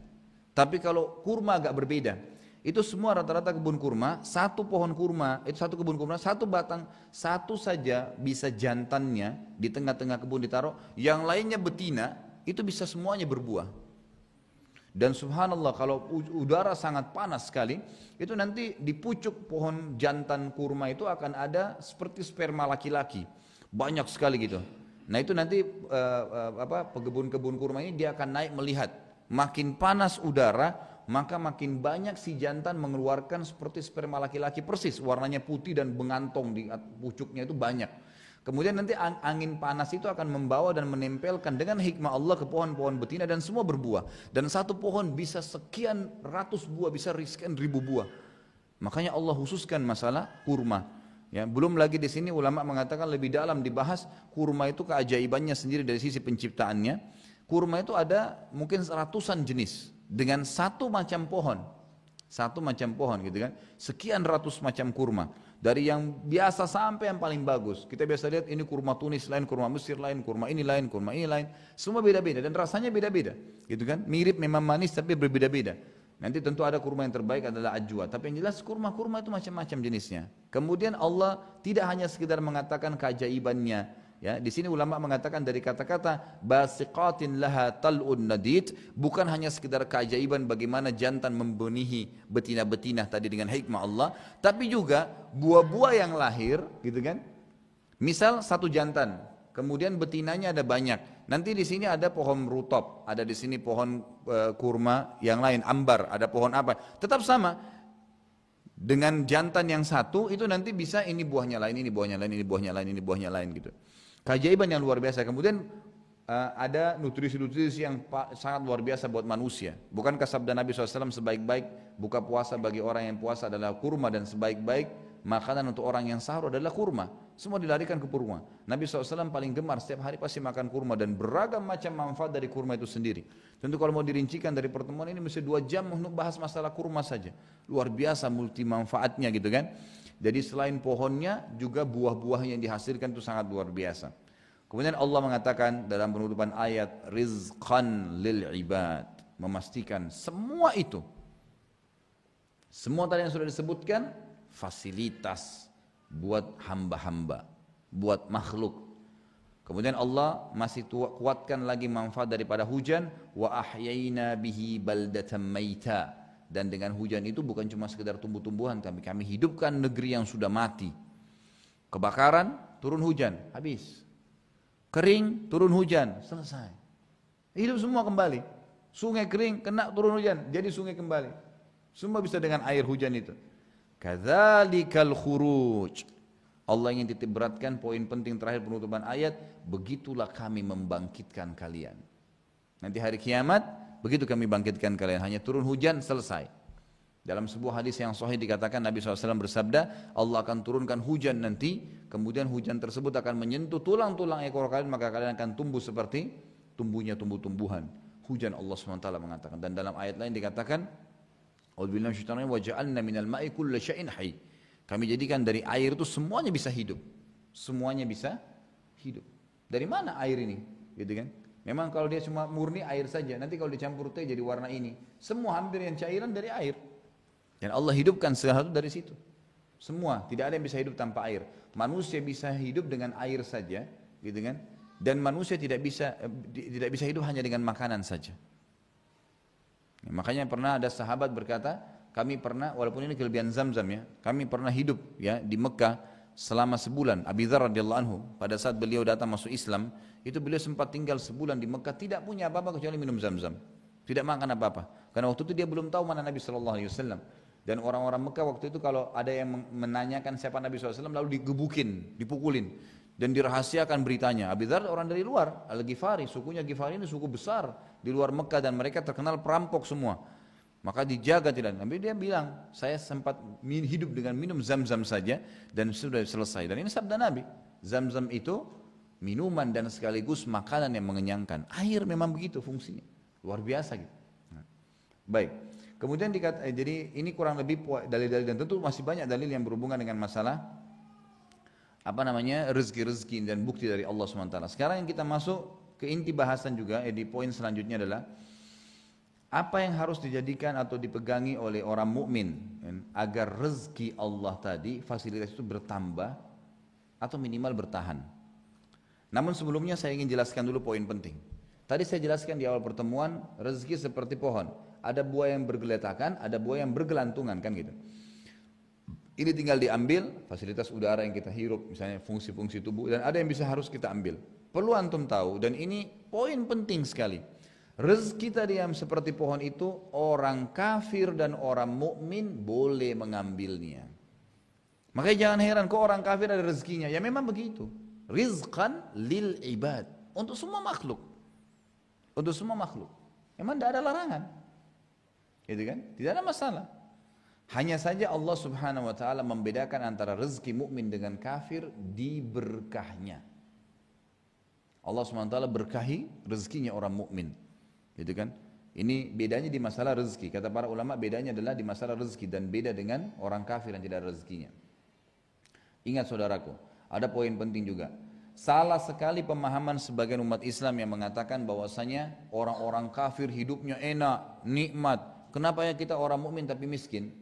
Tapi kalau kurma agak berbeda. Itu semua rata-rata kebun kurma, 1 pohon kurma, itu 1 kebun kurma, 1 batang, 1 saja bisa jantannya di tengah-tengah kebun ditaruh, yang lainnya betina, itu bisa semuanya berbuah. Dan subhanallah kalau udara sangat panas sekali, itu nanti di pucuk pohon jantan kurma itu akan ada seperti sperma laki-laki, banyak sekali gitu. Nah itu nanti pekebun-kebun kurma ini dia akan naik melihat, makin panas udara, maka makin banyak si jantan mengeluarkan seperti sperma laki-laki persis, warnanya putih dan mengantong di pucuknya itu banyak. Kemudian nanti angin panas itu akan membawa dan menempelkan dengan hikmah Allah ke pohon-pohon betina dan semua berbuah. Dan satu pohon bisa sekian ratus buah, bisa sekian ribu buah. Makanya Allah khususkan masalah kurma. Ya, belum lagi di sini ulama mengatakan lebih dalam dibahas kurma itu keajaibannya sendiri dari sisi penciptaannya. Kurma itu ada mungkin ratusan jenis dengan satu macam pohon. Satu macam pohon gitu kan. Sekian ratus macam kurma. Dari yang biasa sampai yang paling bagus. Kita biasa lihat ini kurma Tunis lain, kurma Mesir lain, kurma ini lain, kurma ini lain. Semua beda-beda dan rasanya beda-beda. Gitu kan? Mirip memang manis tapi berbeda-beda. Nanti tentu ada kurma yang terbaik adalah ajwa. Tapi yang jelas kurma-kurma itu macam-macam jenisnya. Kemudian Allah tidak hanya sekedar mengatakan keajaibannya. Ya, di sini ulama mengatakan dari kata-kata basiqatin laha tal'un nadid bukan hanya sekedar keajaiban bagaimana jantan membenihi betina-betina tadi dengan hikmah Allah, tapi juga buah-buah yang lahir, gitu kan? Misal satu jantan, kemudian betinanya ada banyak. Nanti di sini ada pohon rutop, ada di sini pohon kurma yang lain, ambar, ada pohon apa? Tetap sama. Dengan jantan yang satu itu nanti bisa ini buahnya lain, ini buahnya lain, ini buahnya lain, ini buahnya lain gitu. Keajaiban yang luar biasa. Kemudian ada nutrisi-nutrisi yang sangat luar biasa buat manusia. Bukankah sabda Nabi SAW sebaik-baik buka puasa bagi orang yang puasa adalah kurma dan sebaik-baik makanan untuk orang yang sahur adalah kurma. Semua dilarikan ke kurma. Nabi SAW paling gemar setiap hari pasti makan kurma dan beragam macam manfaat dari kurma itu sendiri. Tentu kalau mau dirincikan dari pertemuan ini mesti 2 jam untuk bahas masalah kurma saja. Luar biasa multi manfaatnya gitu kan. Jadi selain pohonnya juga buah-buah yang dihasilkan itu sangat luar biasa. Kemudian Allah mengatakan dalam penutupan ayat rizqan lil ibad, memastikan semua itu. Semua tadi yang sudah disebutkan fasilitas buat hamba-hamba, buat makhluk. Kemudian Allah masih kuatkan lagi manfaat daripada hujan wa ahyayna bihi baldatan maita. Dan dengan hujan itu bukan cuma sekedar tumbuh-tumbuhan, tapi kami hidupkan negeri yang sudah mati. Kebakaran, turun hujan, habis. Kering, turun hujan, selesai. Hidup semua kembali. Sungai kering, kena turun hujan, jadi sungai kembali. Semua bisa dengan air hujan itu. Kadzalikal khuruj. Allah ingin titik beratkan poin penting terakhir penutupan ayat, begitulah kami membangkitkan kalian. Nanti hari kiamat, begitu kami bangkitkan kalian, hanya turun hujan selesai. Dalam sebuah hadis yang sahih dikatakan Nabi SAW bersabda, Allah akan turunkan hujan nanti, kemudian hujan tersebut akan menyentuh tulang-tulang ekor kalian, maka kalian akan tumbuh seperti tumbuhnya tumbuh-tumbuhan. Hujan Allah SWT mengatakan. Dan dalam ayat lain dikatakan, A'udzubillahi minasyaitonir rajim, wa ja'alna minal ma'i kulla syai'in hayy. Kami jadikan dari air itu semuanya bisa hidup. Semuanya bisa hidup. Dari mana air ini? Gitu kan? Memang kalau dia cuma murni air saja, nanti kalau dicampur teh jadi warna ini. Semua hampir yang cairan dari air. Dan Allah hidupkan sesuatu dari situ. Semua, tidak ada yang bisa hidup tanpa air. Manusia bisa hidup dengan air saja, gitu kan? Dan manusia tidak bisa hidup hanya dengan makanan saja. Ya, makanya pernah ada sahabat berkata, kami pernah, walaupun ini kelebihan Zamzam ya, kami pernah hidup ya di Mekah selama sebulan. Abi Dzar radhiyallahu anhu, pada saat beliau datang masuk Islam, itu beliau sempat tinggal sebulan di Mekah, tidak punya apa-apa kecuali minum Zamzam, tidak makan apa-apa. Karena waktu itu dia belum tahu mana Nabi SAW. Dan orang-orang Mekah waktu itu kalau ada yang menanyakan siapa Nabi SAW, lalu digebukin, dipukulin, dan dirahasiakan beritanya. Abi Dzar orang dari luar, Al-Ghifari, sukunya Ghifari ini suku besar di luar Mekah dan mereka terkenal perampok semua. Maka dijaga tidak. Nabi dia bilang, saya sempat hidup dengan minum Zamzam saja dan sudah selesai. Dan ini sabda Nabi, Zamzam itu minuman dan sekaligus makanan yang mengenyangkan. Air memang begitu fungsinya, luar biasa gitu. Baik, kemudian jadi ini kurang lebih dalil-dalil, dan tentu masih banyak dalil yang berhubungan dengan masalah rezeki-rezeki dan bukti dari Allah SWT. Sekarang yang kita masuk ke inti bahasan juga, di poin selanjutnya adalah apa yang harus dijadikan atau dipegangi oleh orang mukmin agar rezeki Allah tadi, fasilitas itu bertambah atau minimal bertahan. Namun sebelumnya saya ingin jelaskan dulu poin penting. Tadi saya jelaskan di awal pertemuan, rezeki seperti pohon. Ada buah yang bergeletakan, ada buah yang bergelantungan, kan gitu. Ini tinggal diambil, fasilitas udara yang kita hirup, misalnya fungsi-fungsi tubuh, dan ada yang harus kita ambil. Perlu antum tahu, dan ini poin penting sekali. Rezeki tadi yang seperti pohon itu, orang kafir dan orang mukmin boleh mengambilnya. Makanya jangan heran kok orang kafir ada rezekinya, ya memang begitu. rizqan lil ibad, untuk semua makhluk. Untuk semua makhluk. Memang tidak ada larangan. Gitu kan? Tidak ada masalah. Hanya saja Allah Subhanahu wa taala membedakan antara rezeki mukmin dengan kafir di berkahnya. Allah Subhanahu wa taala berkahi rezekinya orang mukmin. Gitu kan? Ini bedanya di masalah rezeki. Kata para ulama bedanya adalah di masalah rezeki dan beda dengan orang kafir yang tidak ada rezekinya. Ingat saudaraku, ada poin penting juga. Salah sekali pemahaman sebagian umat Islam yang mengatakan bahwasanya orang-orang kafir hidupnya enak, nikmat. Kenapa ya kita orang mukmin tapi miskin?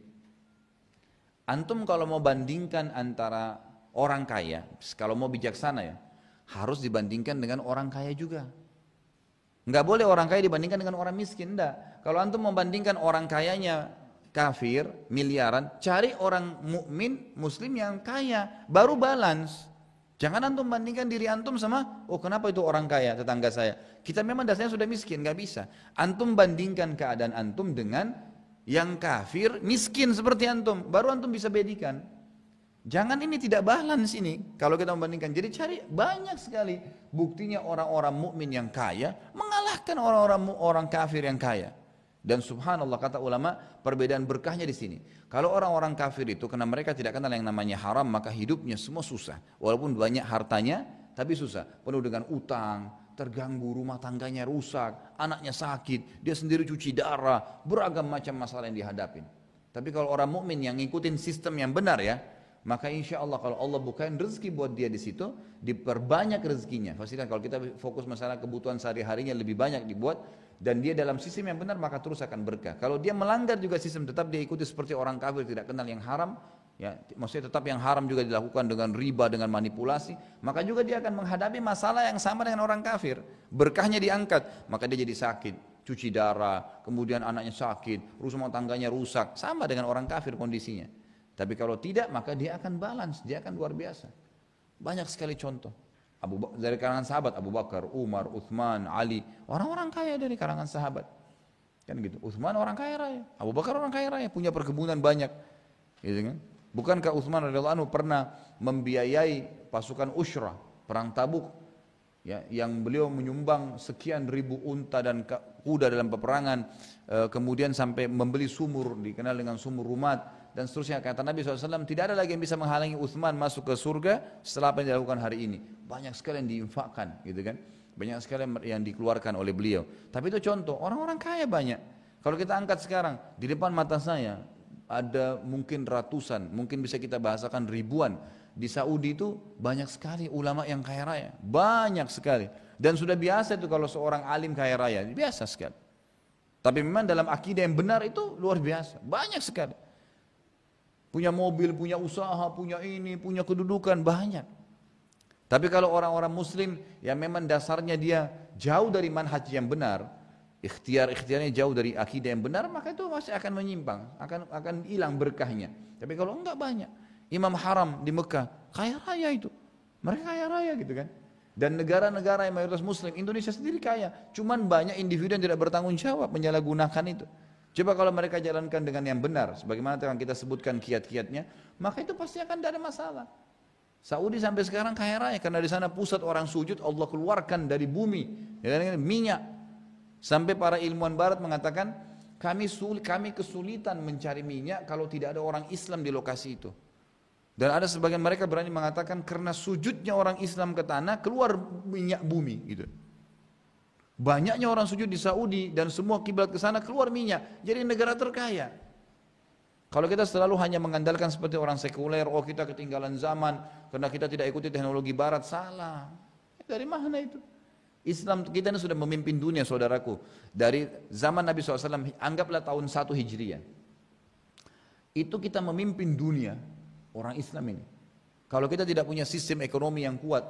Antum kalau mau bandingkan antara orang kaya, kalau mau bijaksana ya, harus dibandingkan dengan orang kaya juga. Enggak boleh orang kaya dibandingkan dengan orang miskin, enggak. Kalau antum membandingkan orang kayanya kafir, miliaran, cari orang mukmin muslim yang kaya, baru balance. Jangan antum bandingkan diri antum sama, oh kenapa itu orang kaya tetangga saya. Kita memang dasarnya sudah miskin, enggak bisa. Antum bandingkan keadaan antum dengan yang kafir, miskin seperti antum, baru antum bisa bedikan. Jangan ini tidak balance ini kalau kita membandingkan. Jadi cari banyak sekali buktinya orang-orang mukmin yang kaya mengalahkan orang kafir yang kaya. Dan subhanallah kata ulama perbedaan berkahnya di sini. Kalau orang-orang kafir itu karena mereka tidak kenal yang namanya haram maka hidupnya semua susah. Walaupun banyak hartanya tapi susah, penuh dengan utang, terganggu, rumah tangganya rusak, anaknya sakit, dia sendiri cuci darah, beragam macam masalah yang dihadapin. Tapi kalau orang mukmin yang ngikutin sistem yang benar ya, maka insya Allah kalau Allah bukain rezeki buat dia di situ, diperbanyak rezekinya. Pastikan kalau kita fokus masalah kebutuhan sehari-harinya lebih banyak dibuat dan dia dalam sistem yang benar maka terus akan berkah. Kalau dia melanggar juga sistem tetap dia ikuti seperti orang kafir tidak kenal yang haram, ya maksudnya tetap yang haram juga dilakukan dengan riba, dengan manipulasi, maka juga dia akan menghadapi masalah yang sama dengan orang kafir. Berkahnya diangkat, maka dia jadi sakit, cuci darah, kemudian anaknya sakit, rumah tangganya rusak, sama dengan orang kafir kondisinya. Tapi kalau tidak maka dia akan balance, dia akan luar biasa. Banyak sekali contoh. Dari kalangan sahabat Abu Bakar, Umar, Uthman, Ali, orang-orang kaya dari kalangan sahabat. Kan gitu. Uthman orang kaya raya, Abu Bakar orang kaya raya, punya perkebunan banyak. Gitu kan? Bukankah Uthman radhiyallahu anhu pernah membiayai pasukan Ushrah, perang Tabuk, ya, yang beliau menyumbang sekian ribu unta dan kuda dalam peperangan, kemudian sampai membeli sumur dikenal dengan sumur Rumat dan seterusnya. Kata Nabi SAW, tidak ada lagi yang bisa menghalangi Uthman masuk ke surga setelah apa yang dilakukan hari ini. Banyak sekali yang diinfakkan, gitu kan? Banyak sekali yang dikeluarkan oleh beliau. Tapi itu contoh, orang-orang kaya banyak. Kalau kita angkat sekarang, di depan mata saya ada mungkin ratusan, mungkin bisa kita bahasakan ribuan. Di Saudi itu banyak sekali ulama yang kaya raya, banyak sekali. Dan sudah biasa itu kalau seorang alim kaya raya, biasa sekali. Tapi memang dalam akidah yang benar itu luar biasa, banyak sekali. Punya mobil, punya usaha, punya ini, punya kedudukan, banyak. Tapi kalau orang-orang muslim yang memang dasarnya dia jauh dari manhaj yang benar, ikhtiarnya jauh dari akidah yang benar, maka itu masih akan menyimpang, akan hilang berkahnya. Tapi kalau enggak banyak. Imam Haram di Mekah, kaya raya itu. Mereka kaya raya gitu kan. Dan negara-negara yang mayoritas muslim, Indonesia sendiri kaya. Cuman banyak individu yang tidak bertanggung jawab menyalahgunakan itu. Coba kalau mereka jalankan dengan yang benar, sebagaimana yang kita sebutkan kiat-kiatnya, maka itu pasti akan tidak ada masalah. Saudi sampai sekarang kaya raya, karena di sana pusat orang sujud, Allah keluarkan dari bumi, ya, minyak. Sampai para ilmuwan barat mengatakan, kami kesulitan mencari minyak kalau tidak ada orang Islam di lokasi itu. Dan ada sebagian mereka berani mengatakan karena sujudnya orang Islam ke tanah keluar minyak bumi gitu. Banyaknya orang sujud di Saudi dan semua kiblat ke sana keluar minyak. Jadi negara terkaya. Kalau kita selalu hanya mengandalkan seperti orang sekuler, oh kita ketinggalan zaman karena kita tidak ikuti teknologi barat, salah. Dari mana itu? Islam kita ini sudah memimpin dunia saudaraku. Dari zaman Nabi SAW, anggaplah tahun 1 Hijriah. Itu kita memimpin dunia. Orang Islam ini. Kalau kita tidak punya sistem ekonomi yang kuat,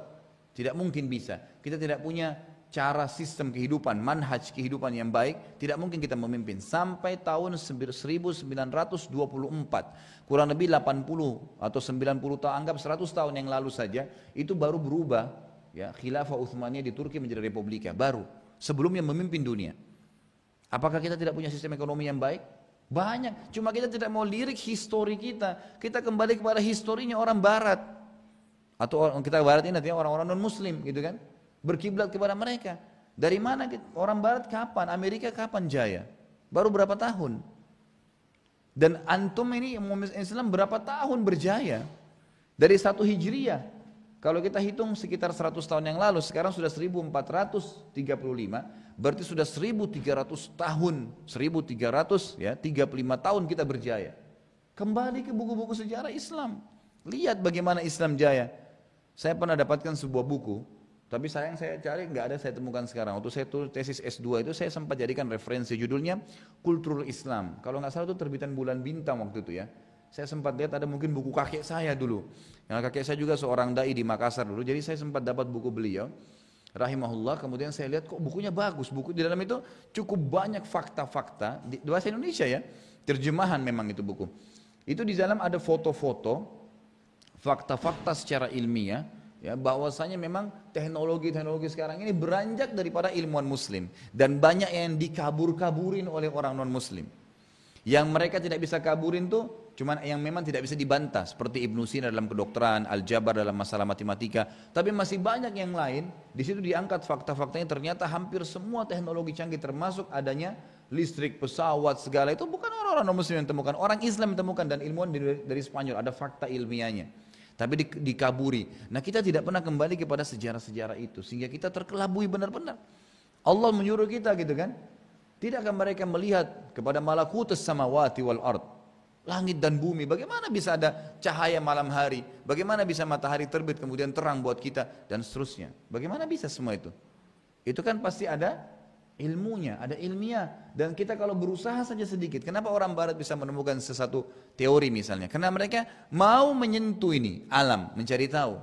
tidak mungkin bisa. Kita tidak punya cara sistem kehidupan, manhaj kehidupan yang baik, tidak mungkin kita memimpin. Sampai tahun 1924, kurang lebih 80 atau 90 tahun, anggap 100 tahun yang lalu saja, itu baru berubah. Ya, Khilafah Utsmaniyah di Turki menjadi republika, baru. Sebelumnya memimpin dunia. Apakah kita tidak punya sistem ekonomi yang baik? Banyak, cuma kita tidak mau lirik histori kita. Kita kembali kepada historinya orang barat. Atau kita barat ini artinya orang-orang non muslim gitu kan, berkiblat kepada mereka. Dari mana orang barat kapan, Amerika kapan jaya? Baru berapa tahun? Dan antum ini umat Islam berapa tahun berjaya? Dari 1 Hijriah. Kalau kita hitung sekitar 100 tahun yang lalu, sekarang sudah 1435, berarti sudah 1300 tahun, 1300 ya, 35 tahun kita berjaya. Kembali ke buku-buku sejarah Islam. Lihat bagaimana Islam jaya. Saya pernah dapatkan sebuah buku, tapi sayang saya cari nggak ada, saya temukan sekarang. Waktu saya tulis tesis S2 itu saya sempat jadikan referensi, judulnya Kultur Islam. Kalau nggak salah itu terbitan Bulan Bintang waktu itu ya. Saya sempat lihat ada mungkin buku kakek saya dulu. Yang kakek saya juga seorang dai di Makassar dulu. Jadi saya sempat dapat buku beliau, rahimahullah. Kemudian saya lihat kok bukunya bagus. Buku di dalam itu cukup banyak fakta-fakta di bahasa Indonesia ya. Terjemahan memang itu buku. Itu di dalam ada foto-foto, fakta-fakta secara ilmiah, ya, bahwasanya memang teknologi sekarang ini beranjak daripada ilmuwan muslim dan banyak yang dikabur-kaburin oleh orang non muslim. Yang mereka tidak bisa kaburin tuh cuman yang memang tidak bisa dibantah, seperti Ibnu Sina dalam kedokteran, Al-Jabar dalam masalah matematika, tapi masih banyak yang lain. Di situ diangkat fakta-faktanya, ternyata hampir semua teknologi canggih termasuk adanya listrik, pesawat, segala itu bukan orang-orang non muslim yang temukan, orang Islam yang temukan, dan ilmuwan dari Spanyol, ada fakta ilmiahnya. Tapi dikaburi. Nah, kita tidak pernah kembali kepada sejarah-sejarah itu, sehingga kita terkelabui benar-benar. Allah menyuruh kita gitu kan. Tidakkah mereka melihat kepada malakutus samawati wal ard, langit dan bumi, bagaimana bisa ada cahaya malam hari, bagaimana bisa matahari terbit kemudian terang buat kita, dan seterusnya. Bagaimana bisa semua itu? Itu kan pasti ada ilmunya, ada ilmiah. Dan kita kalau berusaha saja sedikit, kenapa orang barat bisa menemukan sesuatu teori misalnya? Karena mereka mau menyentuh ini, alam, mencari tahu.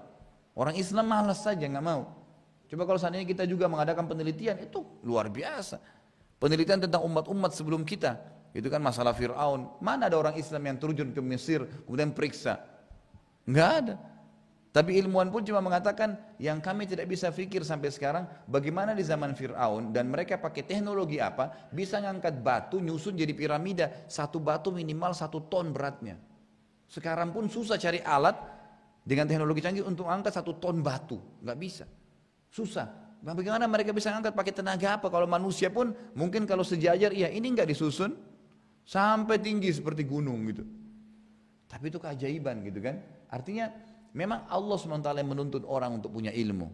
Orang Islam malas saja, nggak mau. Coba kalau seandainya kita juga mengadakan penelitian, itu luar biasa. Penelitian tentang umat-umat sebelum kita, itu kan masalah Fir'aun. Mana ada orang Islam yang terjun ke Mesir, kemudian periksa? Nggak ada. Tapi ilmuwan pun cuma mengatakan yang kami tidak bisa fikir sampai sekarang, bagaimana di zaman Fir'aun dan mereka pakai teknologi apa bisa ngangkat batu nyusun jadi piramida, satu batu minimal 1 ton beratnya. Sekarang pun susah cari alat dengan teknologi canggih untuk angkat 1 ton batu, nggak bisa, susah. Bagaimana mereka bisa angkat pakai tenaga apa? Kalau manusia pun mungkin kalau sejajar, iya ini nggak disusun sampai tinggi seperti gunung gitu. Tapi itu keajaiban gitu kan? Artinya memang Allah SWT yang menuntut orang untuk punya ilmu.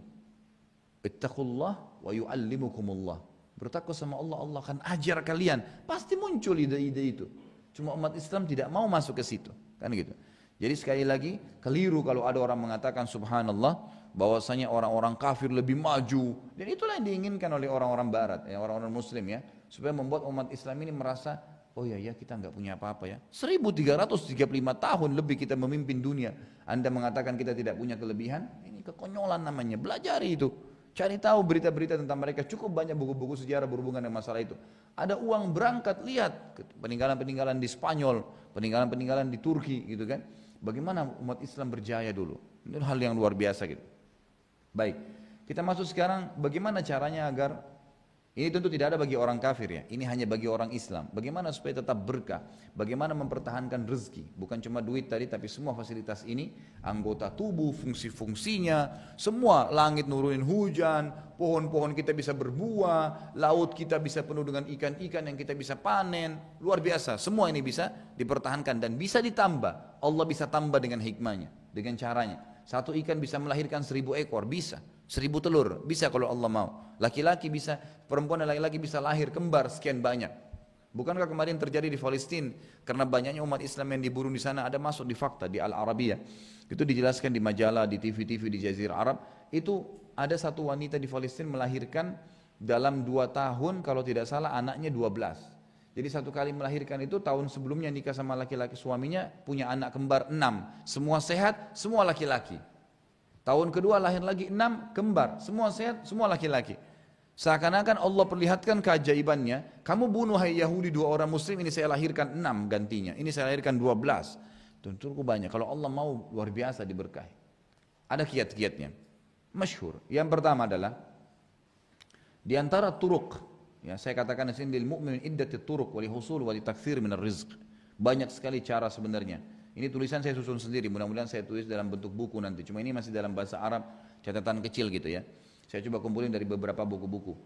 Ittaqullah wa yu'allimukumullah. Bertakwa sama Allah, Allah akan ajar kalian. Pasti muncul ide-ide itu. Cuma umat Islam tidak mau masuk ke situ. Kan gitu. Jadi sekali lagi, keliru kalau ada orang mengatakan subhanallah, bahwasanya orang-orang kafir lebih maju. Dan itulah yang diinginkan oleh orang-orang barat, ya, orang-orang muslim ya. Supaya membuat umat Islam ini merasa, oh ya kita nggak punya apa-apa ya. 1335 tahun lebih kita memimpin dunia. Anda mengatakan kita tidak punya kelebihan, ini kekonyolan namanya. Belajari itu. Cari tahu berita-berita tentang mereka. Cukup banyak buku-buku sejarah berhubungan dengan masalah itu. Ada uang berangkat, lihat peninggalan-peninggalan di Spanyol, peninggalan-peninggalan di Turki gitu kan. Bagaimana umat Islam berjaya dulu. Ini hal yang luar biasa gitu. Baik, kita masuk sekarang bagaimana caranya agar ini tentu tidak ada bagi orang kafir ya, ini hanya bagi orang Islam. Bagaimana supaya tetap berkah, bagaimana mempertahankan rezeki, bukan cuma duit tadi tapi semua fasilitas ini, anggota tubuh, fungsi-fungsinya, semua, langit nurunin hujan, pohon-pohon kita bisa berbuah, laut kita bisa penuh dengan ikan-ikan yang kita bisa panen, luar biasa, semua ini bisa dipertahankan dan bisa ditambah, Allah bisa tambah dengan hikmahnya, dengan caranya. Satu ikan bisa melahirkan 1000 ekor, bisa. 1000 telur, bisa kalau Allah mau. Laki-laki bisa, perempuan dan laki-laki bisa lahir kembar sekian banyak. Bukankah kemarin terjadi di Palestina? Karena banyaknya umat Islam yang dibunuh di sana, ada masuk di fakta, di Al-Arabiyah. Itu dijelaskan di majalah, di TV-TV di Jazirah Arab. Itu ada satu wanita di Palestina melahirkan dalam 2 tahun, kalau tidak salah anaknya 12. Jadi satu kali melahirkan itu, tahun sebelumnya nikah sama laki-laki suaminya, punya anak kembar 6. Semua sehat, semua laki-laki. Tahun kedua lahir lagi 6 kembar, semua sehat, semua laki-laki. Seakan-akan Allah perlihatkan keajaibannya, kamu bunuh hai Yahudi 2 orang muslim, ini saya lahirkan 6 gantinya, ini saya lahirkan 12. Tentu banyak, kalau Allah mau luar biasa diberkahi. Ada kiat-kiatnya, masyhur. Yang pertama adalah, di antara turuk, ya saya katakan di sini, lil mu'min iddati turuk wali husul wali takthir minar rizq. Banyak sekali cara sebenarnya. Ini tulisan saya susun sendiri, mudah-mudahan saya tulis dalam bentuk buku nanti. Cuma ini masih dalam bahasa Arab, catatan kecil gitu ya. Saya coba kumpulin dari beberapa buku-buku.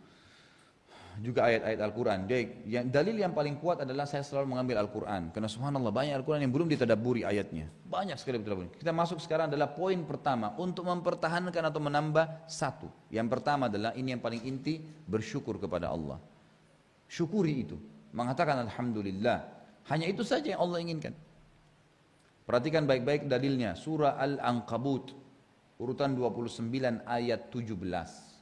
Juga ayat-ayat Al-Quran. Dalil yang paling kuat adalah saya selalu mengambil Al-Quran. Karena subhanallah banyak Al-Quran yang belum ditadabburi ayatnya. Banyak sekali ditadabburi. Kita masuk sekarang adalah poin pertama untuk mempertahankan atau menambah satu. Yang pertama adalah ini yang paling inti, bersyukur kepada Allah. Syukuri itu. Mengatakan Alhamdulillah. Hanya itu saja yang Allah inginkan. Perhatikan baik-baik dalilnya. Surah Al-Ankabut. Urutan 29 ayat 17.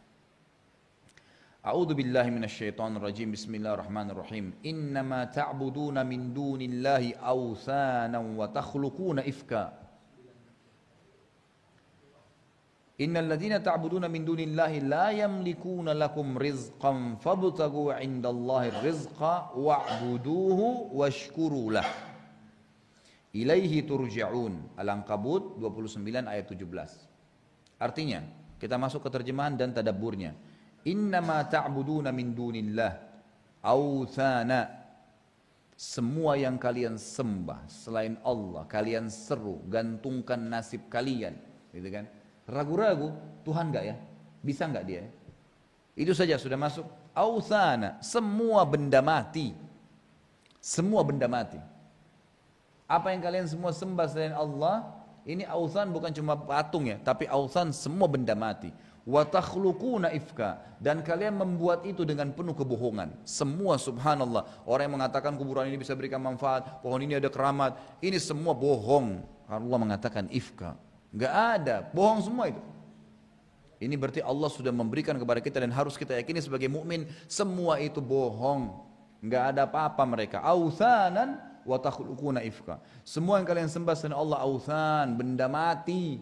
A'udzu billahi minasyaitonir rajim. Bismillahirrahmanirrahim. Innama ta'buduna min dunillahi awthanan wa takhluquna ifka. Innal ladzina ta'buduna min dunillahi la yamlikuna lakum rizqan fabtaghu 'indallahi rizqa wa'buduhu washkuru lah. Ilaihi turja'un. Al-Ankabut 29 ayat 17. Artinya, kita masuk ke terjemahan dan tadabburnya. Innama ta'buduna min dunillah awthana, semua yang kalian sembah selain Allah, kalian seru, gantungkan nasib kalian, gitu kan? Ragu-ragu, Tuhan enggak ya? Bisa enggak dia? Itu saja sudah masuk. Awthana, semua benda mati. Semua benda mati. Apa yang kalian semua sembah selain Allah, ini awthan bukan cuma patung ya, tapi awthan semua benda mati. Wa takhluquna ifka, dan kalian membuat itu dengan penuh kebohongan. Semua subhanallah, orang yang mengatakan kuburan ini bisa berikan manfaat, pohon ini ada keramat, ini semua bohong. Allah mengatakan ifka, enggak ada, bohong semua itu. Ini berarti Allah sudah memberikan kepada kita dan harus kita yakini sebagai mukmin, semua itu bohong. Enggak ada apa-apa mereka. Authanan wa takhluquna ifka. Semua yang kalian sembah selain Allah authan, benda mati.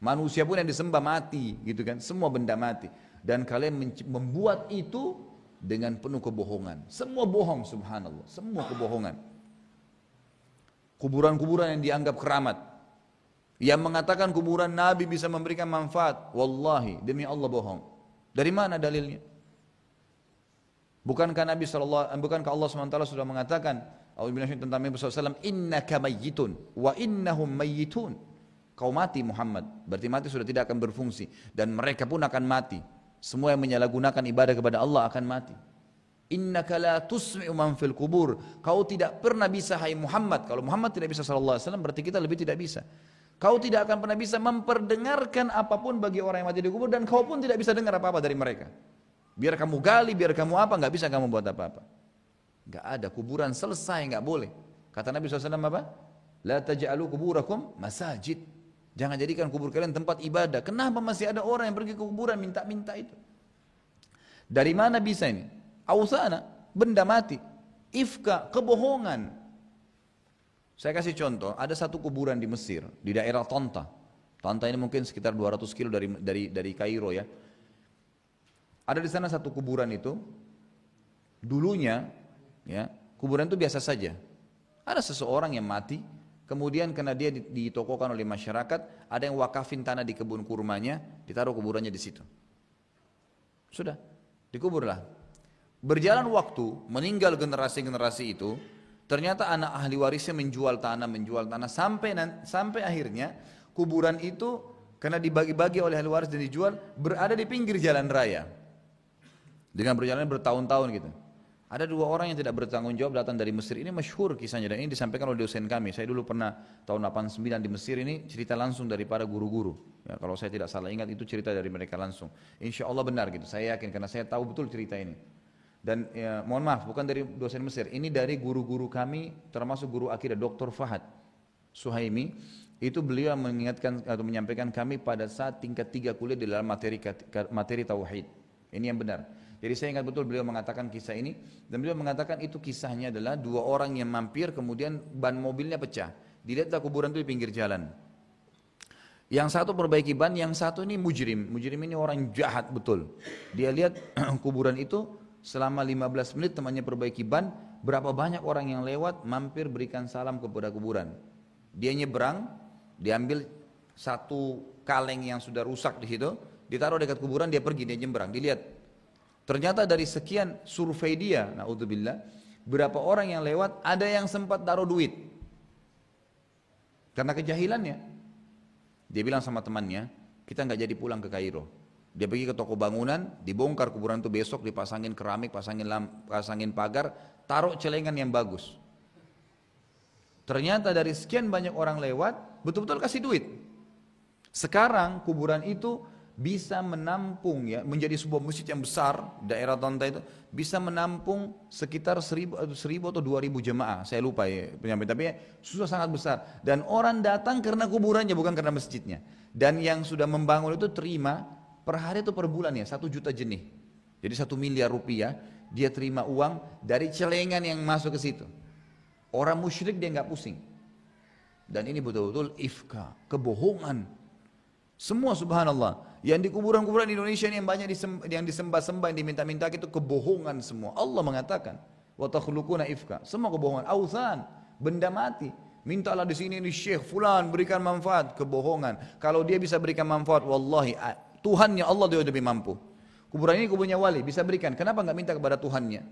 Manusia pun yang disembah mati, gitu kan? Semua benda mati. Dan kalian membuat itu dengan penuh kebohongan. Semua bohong, subhanallah. Semua kebohongan. Kuburan-kuburan yang dianggap keramat, yang mengatakan kuburan Nabi bisa memberikan manfaat, wallahi demi Allah bohong. Dari mana dalilnya? Bukankah bukankah Allah SWT sudah mengatakan tentang Nabi SAW, innaka mayyitun wa innahum mayyitun. Kau mati Muhammad, berarti mati sudah tidak akan berfungsi, dan mereka pun akan mati. Semua yang menyalahgunakan ibadah kepada Allah akan mati. Innaka la tusmi'u man fil kubur. Kau tidak pernah bisa, hai Muhammad. Kalau Muhammad tidak bisa sallallahu alaihi wasallam, berarti kita lebih tidak bisa. Kau tidak akan pernah bisa memperdengarkan apapun bagi orang yang mati di kubur, dan kau pun tidak bisa dengar apa-apa dari mereka. Biar kamu gali, biar kamu apa, nggak bisa kamu buat apa-apa. Nggak ada, kuburan selesai, nggak boleh. Kata Nabi SAW apa? La taj'alu kuburakum masajid. Jangan jadikan kubur kalian tempat ibadah. Kenapa masih ada orang yang pergi ke kuburan minta-minta itu? Dari mana bisa ini? Awthana, benda mati. Ifka, kebohongan. Saya kasih contoh, ada satu kuburan di Mesir, di daerah Tanta. Tanta ini mungkin sekitar 200 kilo dari Kairo ya. Ada di sana satu kuburan itu, dulunya ya, kuburan itu biasa saja. Ada seseorang yang mati, kemudian karena dia ditokohkan oleh masyarakat, ada yang wakafin tanah di kebun kurmanya, ditaruh kuburannya di situ. Sudah, dikuburlah. Berjalan waktu, meninggal generasi-generasi itu, ternyata anak ahli warisnya menjual tanah, sampai akhirnya kuburan itu karena dibagi-bagi oleh ahli waris dan dijual, berada di pinggir jalan raya. Dengan berjalan bertahun-tahun gitu. Ada dua orang yang tidak bertanggung jawab datang dari Mesir. Ini masyhur kisahnya dan ini disampaikan oleh dosen kami. Saya dulu pernah tahun 89 di Mesir, ini cerita langsung dari para guru-guru. Ya, kalau saya tidak salah ingat itu cerita dari mereka langsung. Insya Allah benar gitu, saya yakin karena saya tahu betul cerita ini. Dan ya, mohon maaf bukan dari dosen Mesir, ini dari guru-guru kami termasuk guru akidah Dr. Fahad Suhaimi. Itu beliau mengingatkan atau menyampaikan kami pada saat tingkat 3 kuliah di dalam materi tauhid. Ini yang benar. Jadi saya ingat betul beliau mengatakan kisah ini, dan beliau mengatakan itu kisahnya adalah dua orang yang mampir kemudian ban mobilnya pecah. Dilihatlah kuburan itu di pinggir jalan. Yang satu perbaiki ban, yang satu ini mujrim. Mujrim ini orang jahat betul. Dia lihat kuburan itu selama 15 menit temannya perbaiki ban, berapa banyak orang yang lewat mampir berikan salam kepada kuburan. Dia nyebrang, diambil satu kaleng yang sudah rusak di situ, ditaruh dekat kuburan, dia pergi, dia nyebrang, dilihat. Ternyata dari sekian survei dia, na'udzubillah, berapa orang yang lewat, ada yang sempat taruh duit. Karena kejahilannya. Dia bilang sama temannya, kita nggak jadi pulang ke Kairo. Dia pergi ke toko bangunan, dibongkar kuburan itu besok, dipasangin keramik, pasangin pagar, taruh celengan yang bagus. Ternyata dari sekian banyak orang lewat, betul-betul kasih duit. Sekarang kuburan itu bisa menampung, ya, menjadi sebuah masjid yang besar, daerah Tonta itu bisa menampung sekitar 1000 atau 2000 jemaah, saya lupa ya penyampaian, tapi ya, susah sangat besar. Dan orang datang karena kuburannya, bukan karena masjidnya. Dan yang sudah membangun itu terima per hari itu per bulan ya 1 juta jenih. Jadi 1 miliar rupiah dia terima uang dari celengan yang masuk ke situ. Orang musyrik dia nggak pusing. Dan ini betul-betul ifka, kebohongan. Semua subhanallah. Yang di kuburan-kuburan di Indonesia ini yang banyak yang disembah-sembah, yang diminta-minta itu kebohongan semua. Allah mengatakan, wa takhluquna ifka. Semua kebohongan, authan, benda mati. Mintalah di sini ini syekh fulan berikan manfaat, kebohongan. Kalau dia bisa berikan manfaat, wallahi Tuhannya Allah dia lebih mampu. Kuburan ini kuburnya wali, bisa berikan. Kenapa enggak minta kepada Tuhannya?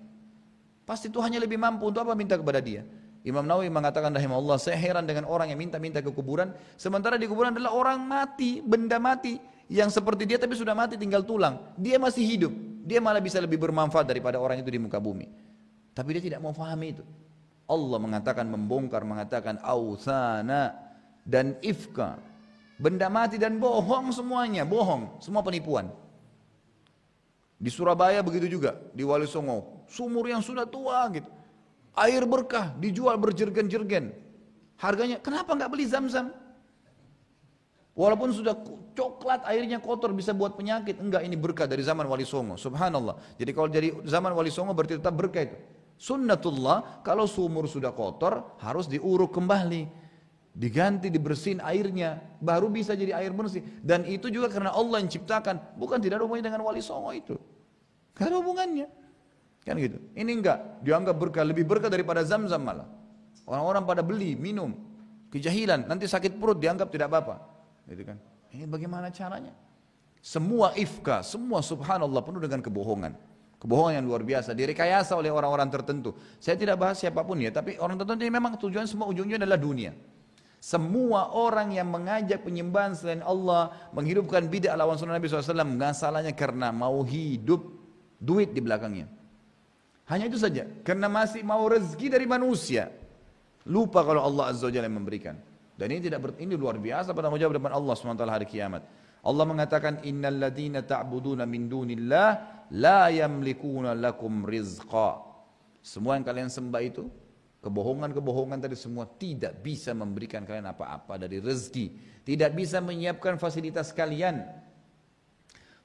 Pasti Tuhannya lebih mampu, untuk apa minta kepada dia? Imam Nawawi mengatakan rahimahullah, saya heran dengan orang yang minta-minta ke kuburan, sementara di kuburan adalah orang mati, benda mati, yang seperti dia tapi sudah mati tinggal tulang. Dia masih hidup, dia malah bisa lebih bermanfaat daripada orang itu di muka bumi. Tapi dia tidak mau fahami itu. Allah mengatakan, membongkar, mengatakan authana dan ifka, benda mati dan bohong semuanya, bohong, semua penipuan. Di Surabaya begitu juga, di Wali Songo, sumur yang sudah tua gitu. Air berkah dijual berjergen-jergen. Harganya, kenapa nggak beli Zam-Zam? Walaupun sudah coklat, airnya kotor, bisa buat penyakit. Enggak, ini berkah dari zaman Wali Songo. Subhanallah. Jadi kalau dari zaman Wali Songo berarti tetap berkah itu. Sunnatullah, kalau sumur sudah kotor, harus diuruk kembali. Diganti, dibersihin airnya. Baru bisa jadi air bersih. Dan itu juga karena Allah yang ciptakan. Bukan, tidak ada hubungannya dengan Wali Songo itu. Tidak ada hubungannya. Kan gitu. Ini enggak, dianggap berkah, lebih berkah daripada Zam-Zam malah. Orang-orang pada beli, minum, kejahilan, nanti sakit perut dianggap tidak apa-apa. Gitu kan. Ini bagaimana caranya? Semua ifka, semua subhanallah penuh dengan kebohongan. Kebohongan yang luar biasa, direkayasa oleh orang-orang tertentu. Saya tidak bahas siapapun ya, tapi orang tertentu ini memang tujuan semua ujungnya adalah dunia. Semua orang yang mengajak penyembahan selain Allah, menghidupkan bid'ah lawan sunnah Nabi SAW, nggak salahnya karena mau hidup, duit di belakangnya. Hanya itu saja, karena masih mau rezeki dari manusia. Lupa kalau Allah Azza wa Jalla yang memberikan. Dan ini ini luar biasa pada menjawab depan Allah SWT hari kiamat. Allah mengatakan, innal ladzina ta'buduna min dunillah la yamlikuna lakum rizqa. Semua yang kalian sembah itu, kebohongan-kebohongan tadi semua tidak bisa memberikan kalian apa-apa dari rezeki. Tidak bisa menyiapkan fasilitas kalian.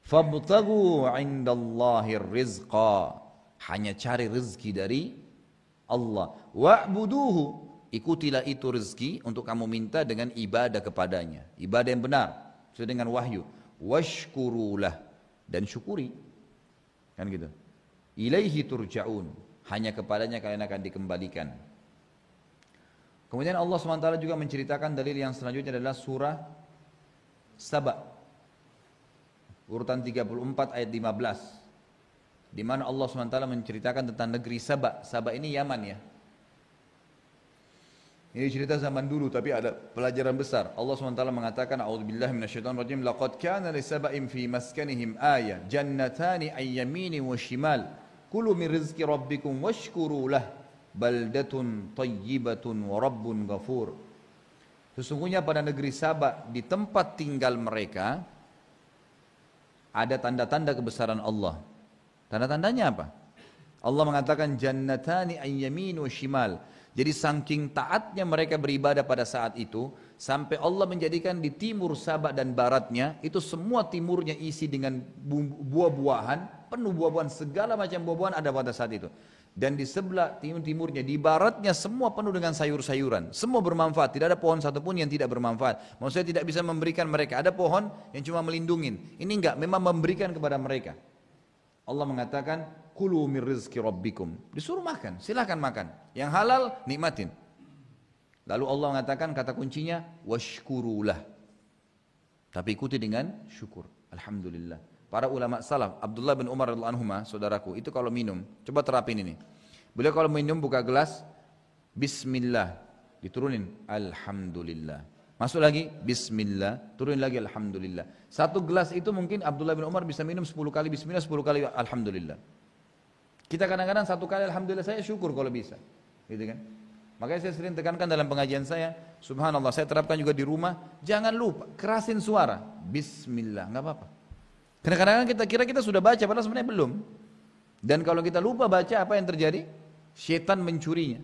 Fabtagu 'indallahir rizqa. Hanya cari rezeki dari Allah. Wa'buduhu, ikutilah itu rezeki untuk kamu minta dengan ibadah kepadanya. Ibadah yang benar, sesuai dengan wahyu. Washkurulah, dan syukuri. Kan gitu. Ilaihi turja'un, hanya kepadanya kalian akan dikembalikan. Kemudian Allah SWT juga menceritakan dalil yang selanjutnya adalah surah Saba. Urutan 34 ayat 15. Di mana Allah SWT menceritakan tentang negeri Saba. Saba ini Yaman ya. Ini cerita zaman dulu tapi ada pelajaran besar. Allah SWT mengatakan, a'udzubillahi minasyaitonir rajim, laqad kana li saba'in fi maskanihim ayah, jannatani an yamini wa shimal, kulu min rizqi rabbikum washkuru lah, baldatun tayyibatun wa rabbun ghafur. Sesungguhnya pada negeri Saba, di tempat tinggal mereka, ada tanda-tanda kebesaran Allah. Tanda-tandanya apa? Allah mengatakan jannatani an yamin wa shimal. Jadi saking taatnya mereka beribadah pada saat itu, sampai Allah menjadikan di timur Saba dan baratnya, itu semua timurnya isi dengan buah-buahan, penuh buah-buahan, segala macam buah-buahan ada pada saat itu. Dan di sebelah timurnya, di baratnya semua penuh dengan sayur-sayuran. Semua bermanfaat, tidak ada pohon satupun yang tidak bermanfaat. Maksudnya tidak bisa memberikan mereka. Ada pohon yang cuma melindungin. Ini enggak, memang memberikan kepada mereka. Allah mengatakan, kulu min rizki rabbikum. Disuruh makan, silahkan makan. Yang halal, nikmatin. Lalu Allah mengatakan kata kuncinya, washkurulah. Tapi ikuti dengan syukur. Alhamdulillah. Para ulama salaf, Abdullah bin Umar radhiyallahu anhuma, saudaraku, itu kalau minum, coba terapin ini. Beliau kalau minum buka gelas, bismillah. diturunin alhamdulillah. Masuk lagi bismillah, turunin lagi alhamdulillah. Satu gelas itu mungkin Abdullah bin Umar bisa minum 10 kali bismillah, 10 kali alhamdulillah. Kita kadang-kadang 1 kali alhamdulillah saya syukur kalau bisa, gitu kan. Makanya saya sering tekankan dalam pengajian saya, subhanallah, saya terapkan juga di rumah, jangan lupa kerasin suara bismillah, nggak apa-apa. Karena kadang-kadang kita kira kita sudah baca padahal sebenarnya belum. Dan kalau kita lupa baca, apa yang terjadi? Syaitan mencurinya.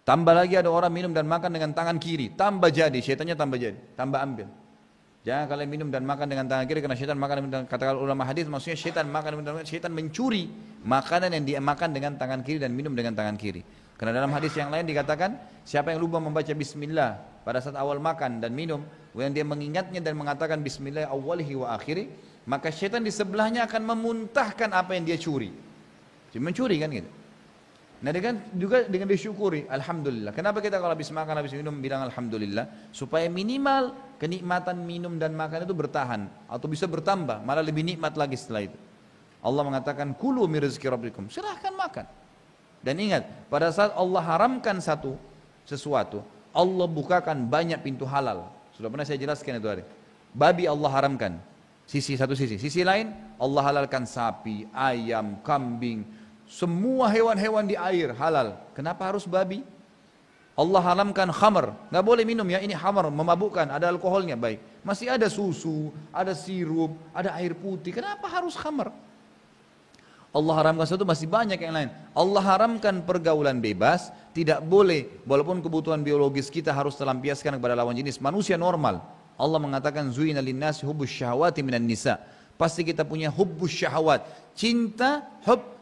Tambah lagi ada orang minum dan makan dengan tangan kiri, tambah jadi, syaitannya tambah jadi, tambah ambil. Jangan kalian minum dan makan dengan tangan kiri karena syaitan makan dengan, kata ulama hadis, maksudnya syaitan makan dengan syaitan mencuri makanan yang dia makan dengan tangan kiri dan minum dengan tangan kiri. Karena dalam hadis yang lain dikatakan, siapa yang lupa membaca bismillah pada saat awal makan dan minum, kemudian dia mengingatnya dan mengatakan bismillah awalihi wa akhiri, maka syaitan di sebelahnya akan memuntahkan apa yang dia curi. Jadi mencuri kan gitu. Nah dengan juga dengan disyukuri, alhamdulillah. Kenapa kita kalau habis makan, habis minum bilang alhamdulillah? Supaya minimal kenikmatan minum dan makan itu bertahan atau bisa bertambah, malah lebih nikmat lagi setelah itu. Allah mengatakan kulu min rizqi rabbikum, silahkan makan. Dan ingat, pada saat Allah haramkan sesuatu, Allah bukakan banyak pintu halal. Sudah pernah saya jelaskan itu hari. Babi Allah haramkan, satu sisi. Sisi lain Allah halalkan sapi, ayam, kambing, semua hewan-hewan di air halal. Kenapa harus babi? Allah haramkan khamar, nggak boleh minum ya, ini khamar, memabukkan, ada alkoholnya, baik. Masih ada susu, ada sirup, ada air putih, kenapa harus khamar? Allah haramkan satu, masih banyak yang lain. Allah haramkan pergaulan bebas, tidak boleh, walaupun kebutuhan biologis kita harus terlampiaskan kepada lawan jenis, manusia normal. Allah mengatakan zuina linnasi hubbus syahawati minan nisa. Pasti kita punya hubbus syahawat, cinta,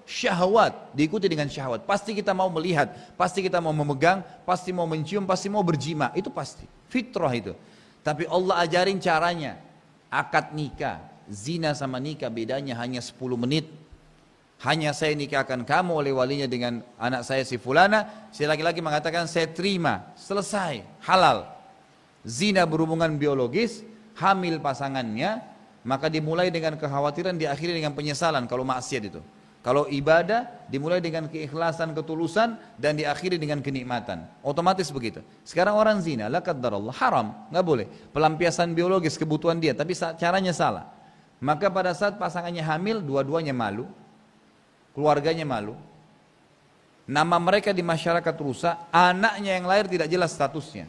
syahwat, diikuti dengan syahwat. Pasti kita mau melihat, pasti kita mau memegang, pasti mau mencium, pasti mau berjima, itu pasti, fitrah itu. Tapi Allah ajarin caranya. Akad nikah, zina sama nikah bedanya hanya 10 menit. Hanya saya nikahkan kamu oleh walinya dengan anak saya si fulana, si laki-laki mengatakan saya terima, selesai, halal. Zina berhubungan biologis, hamil pasangannya, maka dimulai dengan kekhawatiran, diakhiri dengan penyesalan kalau maksiat itu. Kalau ibadah dimulai dengan keikhlasan, ketulusan, dan diakhiri dengan kenikmatan. Otomatis begitu. Sekarang orang zina, la qaddarallah, haram, nggak boleh. Pelampiasan biologis kebutuhan dia, tapi caranya salah. Maka pada saat pasangannya hamil, dua-duanya malu, keluarganya malu, nama mereka di masyarakat rusak, anaknya yang lahir tidak jelas statusnya.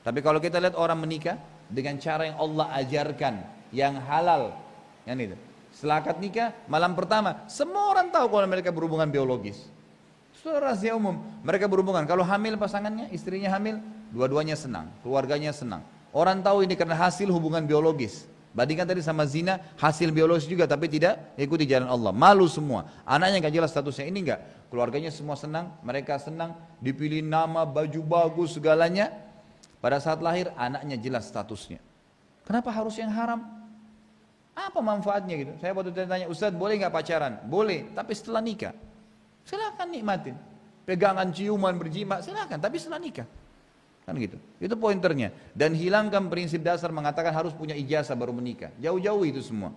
Tapi kalau kita lihat orang menikah dengan cara yang Allah ajarkan, yang halal, yang itu. Setelah akad nikah, malam pertama, semua orang tahu kalau mereka berhubungan biologis. Itu rahasia umum. Mereka berhubungan, kalau hamil pasangannya, istrinya hamil, dua-duanya senang, keluarganya senang. Orang tahu ini karena hasil hubungan biologis. Bandingkan tadi sama zina, hasil biologis juga tapi tidak ikuti jalan Allah. Malu semua. Anaknya gak jelas statusnya, ini enggak. Keluarganya semua senang, mereka senang, dipilih nama, baju bagus, segalanya. Pada saat lahir, anaknya jelas statusnya. Kenapa harus yang haram? Apa manfaatnya gitu? Saya waktu tanya, Ustaz boleh gak pacaran? Boleh, tapi setelah nikah. Silakan nikmatin. Pegangan, ciuman, berjima, silakan, tapi setelah nikah. Kan gitu. Itu pointernya. Dan hilangkan prinsip dasar mengatakan harus punya ijazah baru menikah. Jauh-jauh itu semua.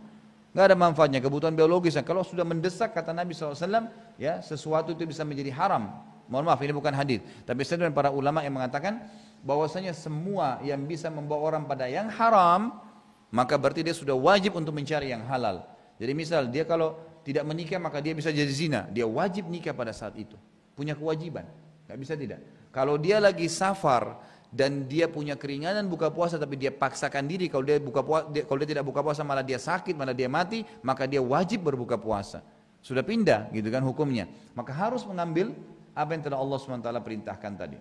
Gak ada manfaatnya. Kebutuhan biologisnya. Kalau sudah mendesak kata Nabi SAW, ya sesuatu itu bisa menjadi haram. Mohon maaf, ini bukan hadis. Tapi saya dan para ulama yang mengatakan bahwasanya semua yang bisa membawa orang pada yang haram, maka berarti dia sudah wajib untuk mencari yang halal. Jadi misal dia kalau tidak menikah maka dia bisa jadi zina. Dia wajib nikah pada saat itu. Punya kewajiban. Gak bisa tidak. Kalau dia lagi safar dan dia punya keringanan buka puasa tapi dia paksakan diri, kalau dia tidak buka puasa malah dia sakit, malah dia mati, maka dia wajib berbuka puasa. Sudah pindah gitu kan hukumnya. Maka harus mengambil apa yang telah Allah SWT perintahkan tadi.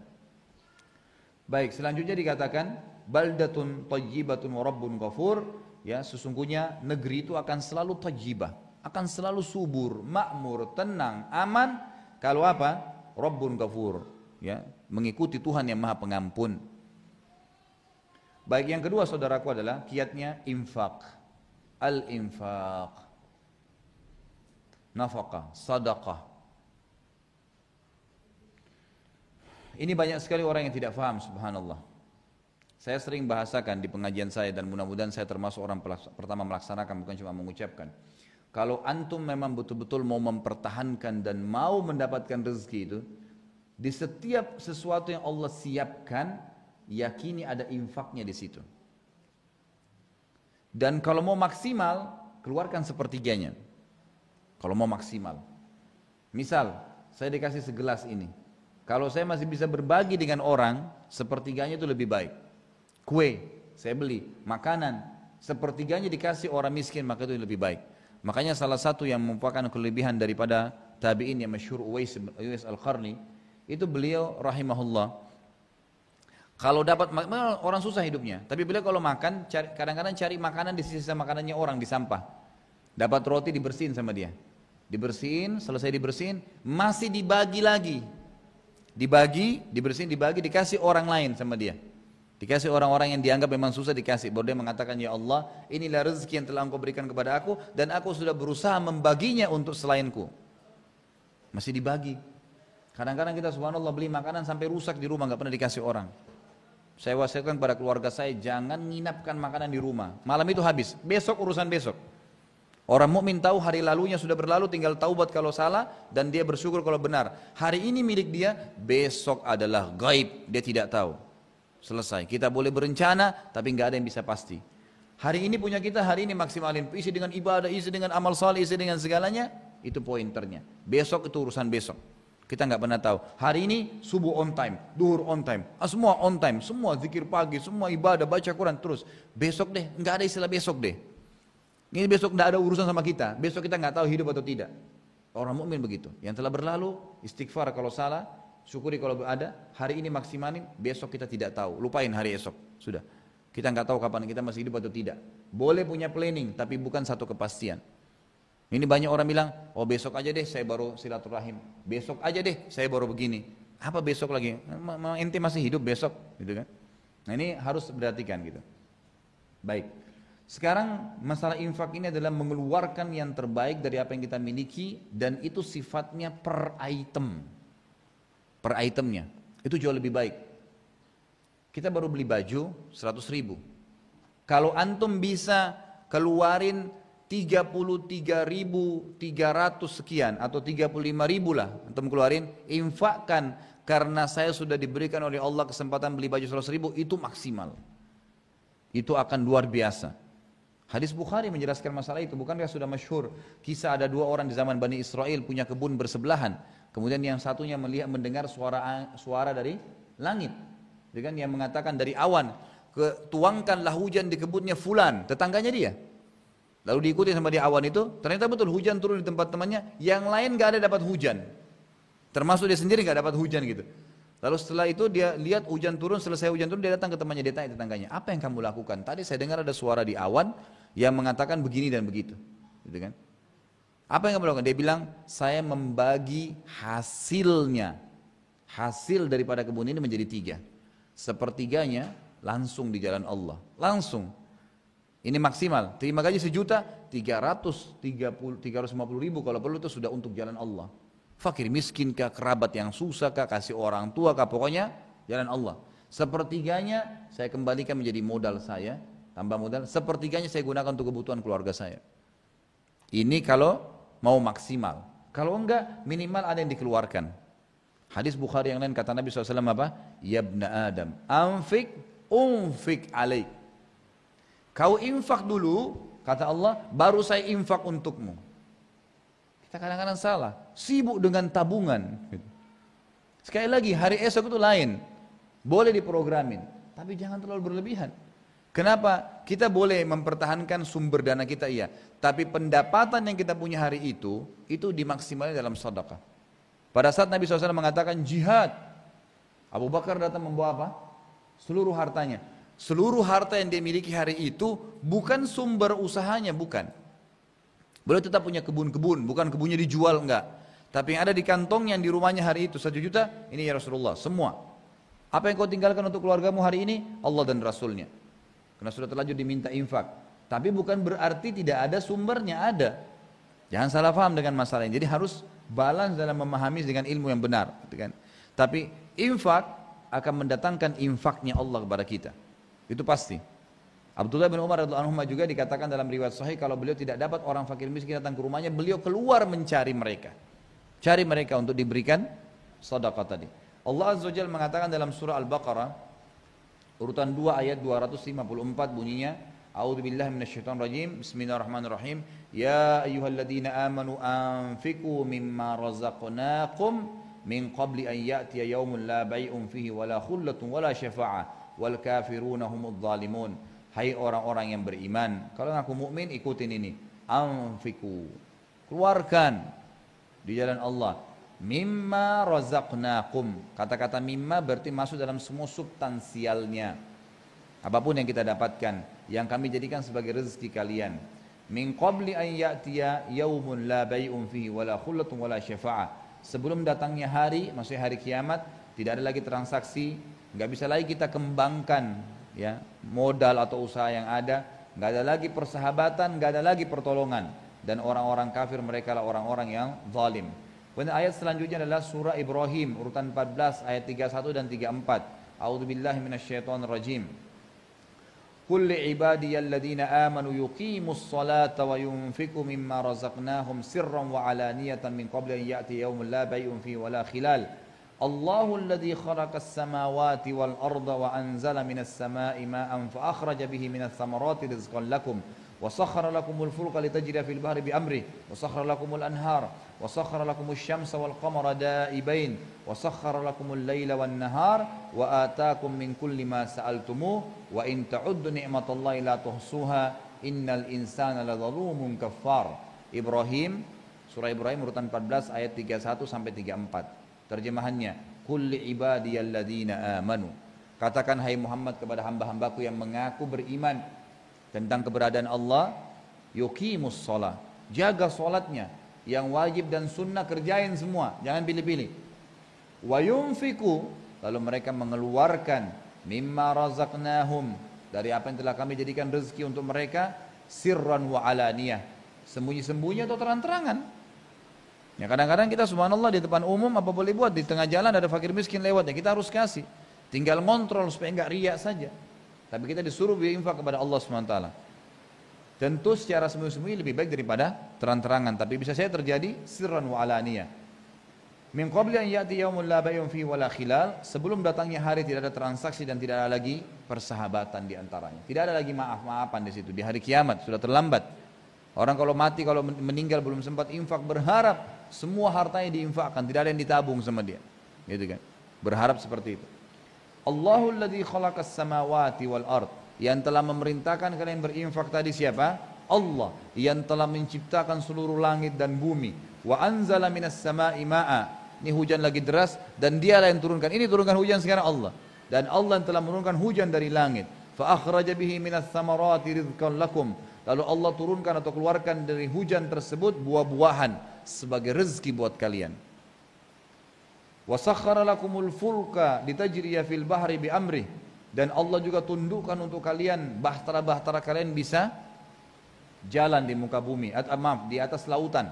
Baik, selanjutnya dikatakan baldatun thayyibatun wa rabbun ghafur, ya sesungguhnya negeri itu akan selalu thayyibah, akan selalu subur, makmur, tenang, aman kalau apa? Rabbun ghafur, ya, mengikuti Tuhan yang Maha Pengampun. Baik, yang kedua saudaraku adalah kiatnya infak. Al-infak, nafaqah, sadaqah. Ini banyak sekali orang yang tidak faham, subhanallah. Saya sering bahasakan di pengajian saya dan mudah-mudahan saya termasuk orang pertama melaksanakan, bukan cuma mengucapkan. Kalau antum memang betul-betul mau mempertahankan dan mau mendapatkan rezeki itu, Di setiap sesuatu yang Allah siapkan, yakini ada infaknya di situ. Dan kalau mau maksimal, keluarkan sepertiganya. Kalau mau maksimal. Misal, saya dikasih segelas ini. Kalau saya masih bisa berbagi dengan orang, sepertiganya itu lebih baik. Kue, saya beli. Makanan, sepertiganya dikasih orang miskin, maka itu lebih baik. Makanya salah satu yang merupakan kelebihan daripada tabi'in yang masyhur Uwais Al-Qarni, itu beliau rahimahullah, kalau dapat, orang susah hidupnya, tapi beliau kalau makan, kadang-kadang cari makanan di sisa makanannya orang di sampah. Dapat roti dibersihin sama dia. Dibersihin, selesai dibersihin, masih dibagi lagi. Dibagi, dibersihin, dibagi, dikasih orang lain sama dia. Dikasih orang-orang yang dianggap memang susah dikasih. Baru dia mengatakan, ya Allah, inilah rezeki yang telah Engkau berikan kepada aku, dan aku sudah berusaha membaginya untuk selainku. Masih dibagi. Kadang-kadang kita subhanallah beli makanan sampai rusak di rumah, nggak pernah dikasih orang. Saya wasiatkan pada keluarga saya, jangan nginapkan makanan di rumah. Malam itu habis, besok urusan besok. Orang mukmin tahu hari lalunya sudah berlalu, tinggal taubat kalau salah dan dia bersyukur kalau benar. Hari ini milik dia, besok adalah gaib, dia tidak tahu. Selesai. Kita boleh berencana, tapi nggak ada yang bisa pasti. Hari ini punya kita, hari ini maksimalin, isi dengan ibadah, isi dengan amal saleh, isi dengan segalanya, itu pointernya. Besok itu urusan besok. Kita nggak pernah tahu. Hari ini subuh on time, duhur on time, semua on time, semua zikir pagi, semua ibadah, baca Quran terus. Besok deh, nggak ada istilah besok deh. Ini besok nggak ada urusan sama kita. Besok kita nggak tahu hidup atau tidak. Orang mukmin begitu. Yang telah berlalu, istighfar kalau salah, syukuri kalau ada. Hari ini maksimalin, besok kita tidak tahu. Lupain hari esok, sudah. Kita nggak tahu kapan kita masih hidup atau tidak. Boleh punya planning, tapi bukan satu kepastian. Ini banyak orang bilang, oh besok aja deh saya baru silaturahim. Besok aja deh saya baru begini. Apa besok lagi? Ente masih hidup besok, gitu kan? Nah ini harus perhatikan gitu. Baik. Sekarang masalah infak ini adalah mengeluarkan yang terbaik dari apa yang kita miliki, dan itu sifatnya per item. Per itemnya. Itu jauh lebih baik. Kita baru beli baju 100.000. Kalau antum bisa keluarin 33.300 sekian atau 35.000 lah antum keluarin, infakkan karena saya sudah diberikan oleh Allah kesempatan beli baju 100.000, itu maksimal. Itu akan luar biasa. Hadis Bukhari menjelaskan masalah itu. Bukankah sudah masyhur kisah ada dua orang di zaman Bani Israel punya kebun bersebelahan. Kemudian yang satunya mendengar suara dari langit, dengan yang mengatakan dari awan, tuangkanlah hujan di kebunnya fulan, tetangganya dia. Lalu diikuti sama dia awan itu, ternyata betul hujan turun di tempat temannya, yang lain gak ada dapat hujan. Termasuk dia sendiri gak dapat hujan gitu. Lalu setelah itu dia lihat hujan turun, selesai hujan turun dia datang ke temannya, dia tanya tetangganya, apa yang kamu lakukan? Tadi saya dengar ada suara di awan yang mengatakan begini dan begitu. Gitu kan? Apa yang kamu lakukan? Dia bilang, saya membagi hasilnya. Hasil daripada kebun ini menjadi 3. Sepertiganya langsung di jalan Allah. Langsung. Ini maksimal, terima gaji 1.000.000, 350.000 kalau perlu itu sudah untuk jalan Allah. Fakir miskin kah, kerabat yang susah kah, kasih orang tua kah, pokoknya jalan Allah. Sepertiganya saya kembalikan menjadi modal saya, tambah modal, sepertiganya saya gunakan untuk kebutuhan keluarga saya. Ini kalau mau maksimal. Kalau enggak, minimal ada yang dikeluarkan. Hadis Bukhari yang lain kata Nabi SAW apa? Ya ibna Adam, anfik, unfik alaik. Kau infak dulu, kata Allah, baru saya infak untukmu. Kita kadang-kadang salah, sibuk dengan tabungan. Sekali lagi, hari esok itu lain. Boleh diprogramin, tapi jangan terlalu berlebihan. Kenapa? Kita boleh mempertahankan sumber dana kita, iya. Tapi pendapatan yang kita punya hari itu dimaksimalkan dalam sedekah. Pada saat Nabi SAW mengatakan jihad, Abu Bakar datang membawa apa? Seluruh hartanya. Seluruh harta yang dia miliki hari itu bukan sumber usahanya, bukan. Beliau tetap punya kebun-kebun, bukan kebunnya dijual, enggak. Tapi yang ada di kantongnya, yang di rumahnya hari itu 1 juta, ini ya Rasulullah, semua. Apa yang kau tinggalkan untuk keluargamu hari ini? Allah dan Rasulnya. Karena sudah terlanjur diminta infak. Tapi bukan berarti tidak ada sumbernya, ada. Jangan salah paham dengan masalah ini. Jadi harus balance dalam memahami dengan ilmu yang benar. Gitu kan? Tapi infak akan mendatangkan infaknya Allah kepada kita. Itu pasti. Abdullah bin Umar radhiyallahu anhu juga dikatakan dalam riwayat sahih kalau beliau tidak dapat orang fakir miskin datang ke rumahnya, beliau keluar mencari mereka. Cari mereka untuk diberikan sedekah tadi. Allah Azza wa Jalla mengatakan dalam surah Al-Baqarah urutan 2 ayat 254 bunyinya, A'udzubillahi minasyaitonirrajim. Bismillahirrahmanirrahim. Ya ayyuhalladzina amanu anfiqu mimma razaqnakum min qabli an ya'tiya yaumun la bai'un fihi wala khullatun wala syafa'ah wal kafiruna humudz zalimun. Hai orang-orang yang beriman, kalau ngaku mukmin ikutin ini. Anfiqu, keluarkan di jalan Allah. Mimma razaqnakum. Kata-kata mimma berarti masuk dalam semua substansialnya. Apapun yang kita dapatkan, yang kami jadikan sebagai rezeki kalian. Min qabli an ya'tiya yaumun la bai'un fihi wala khullatun wala syafa'ah. Sebelum datangnya hari, maksudnya hari kiamat, tidak ada lagi transaksi, nggak bisa lagi kita kembangkan ya modal atau usaha yang ada, nggak ada lagi persahabatan, nggak ada lagi pertolongan, dan orang-orang kafir mereka lah orang-orang yang zalim. Kemudian ayat selanjutnya adalah surah Ibrahim urutan 14 ayat 31 dan 34. A'udzubillahi minasyaitonirrajim. Qul li'ibadiyalladzina amanu yuqimus salata wa yunfiqu mimma razaqnahum sirran wa alaniyatan min qabli an ya'ti yaumun la bai'un fihi wala khilal. Allahu alladzi khalaqas samawati wal arda wa anzala minas sama'i ma'an fa akhraja bihi minas thamarati rizqan lakum wa sakhkhara lakumul fulka litajriya fil bahri bi amri wa sakhkhara lakumul anhar wa sakhkhara lakumus syamsa wal qamara da'ibain wa sakhkhara lakumul laila wan nahar wa ataakum min kulli ma sa'altumuh wa in ta'uddu ni'matallahi la tuhsuha innal insana ladzalumun kaffar. Ibrahim, surah Ibrahim urutan 14 ayat 31 sampai 34. Terjemahannya, kulli ibadiyalladzina amanu. Katakan hai Muhammad kepada hamba-hambaku yang mengaku beriman tentang keberadaan Allah, yuqimus shalah, jaga salatnya, yang wajib dan sunnah kerjain semua, jangan pilih-pilih. Wa yunfiqu, lalu mereka mengeluarkan mimma razaqnahum, dari apa yang telah kami jadikan rezeki untuk mereka, sirran wa alaniyah, sembunyi-sembunyi atau terang-terangan. Ya kadang-kadang kita subhanallah di depan umum apa boleh buat, di tengah jalan ada fakir miskin lewat, ya kita harus kasih, tinggal ngontrol supaya enggak riak saja. Tapi kita disuruh berinfak kepada Allah SWT. Tentu secara sembunyi-sembunyi lebih baik daripada terang-terangan, tapi bisa saja terjadi sirran wa alaniyah. Min qabli an ya'ti yaumun la bai'un fihi wala khilal, sebelum datangnya hari tidak ada transaksi dan tidak ada lagi persahabatan di antaranya. Tidak ada lagi maaf-maafan di situ. Di hari kiamat sudah terlambat. Orang kalau mati, kalau meninggal belum sempat infak, berharap semua hartanya diinfakkan, tidak ada yang ditabung sama dia. Gitu kan? Berharap seperti itu. Allahul ladzi khalaqas samawati wal ard, yang telah memerintahkan kalian berinfak tadi siapa? Allah yang telah menciptakan seluruh langit dan bumi. Wa anzala minas sama'i ma'a, ini hujan lagi deras dan dialah yang turunkan. Ini turunkan hujan sekarang Allah. Dan Allah yang telah menurunkan hujan dari langit. Fa akhraja bihi minas thamarati rizqan lakum, lalu Allah turunkan atau keluarkan dari hujan tersebut buah-buahan sebagai rezeki buat kalian. Wa sakhkhara lakumul fulka litajriya fil bahri bi amri, dan Allah juga tundukkan untuk kalian bahtera-bahtera kalian bisa jalan di muka bumi, di atas lautan.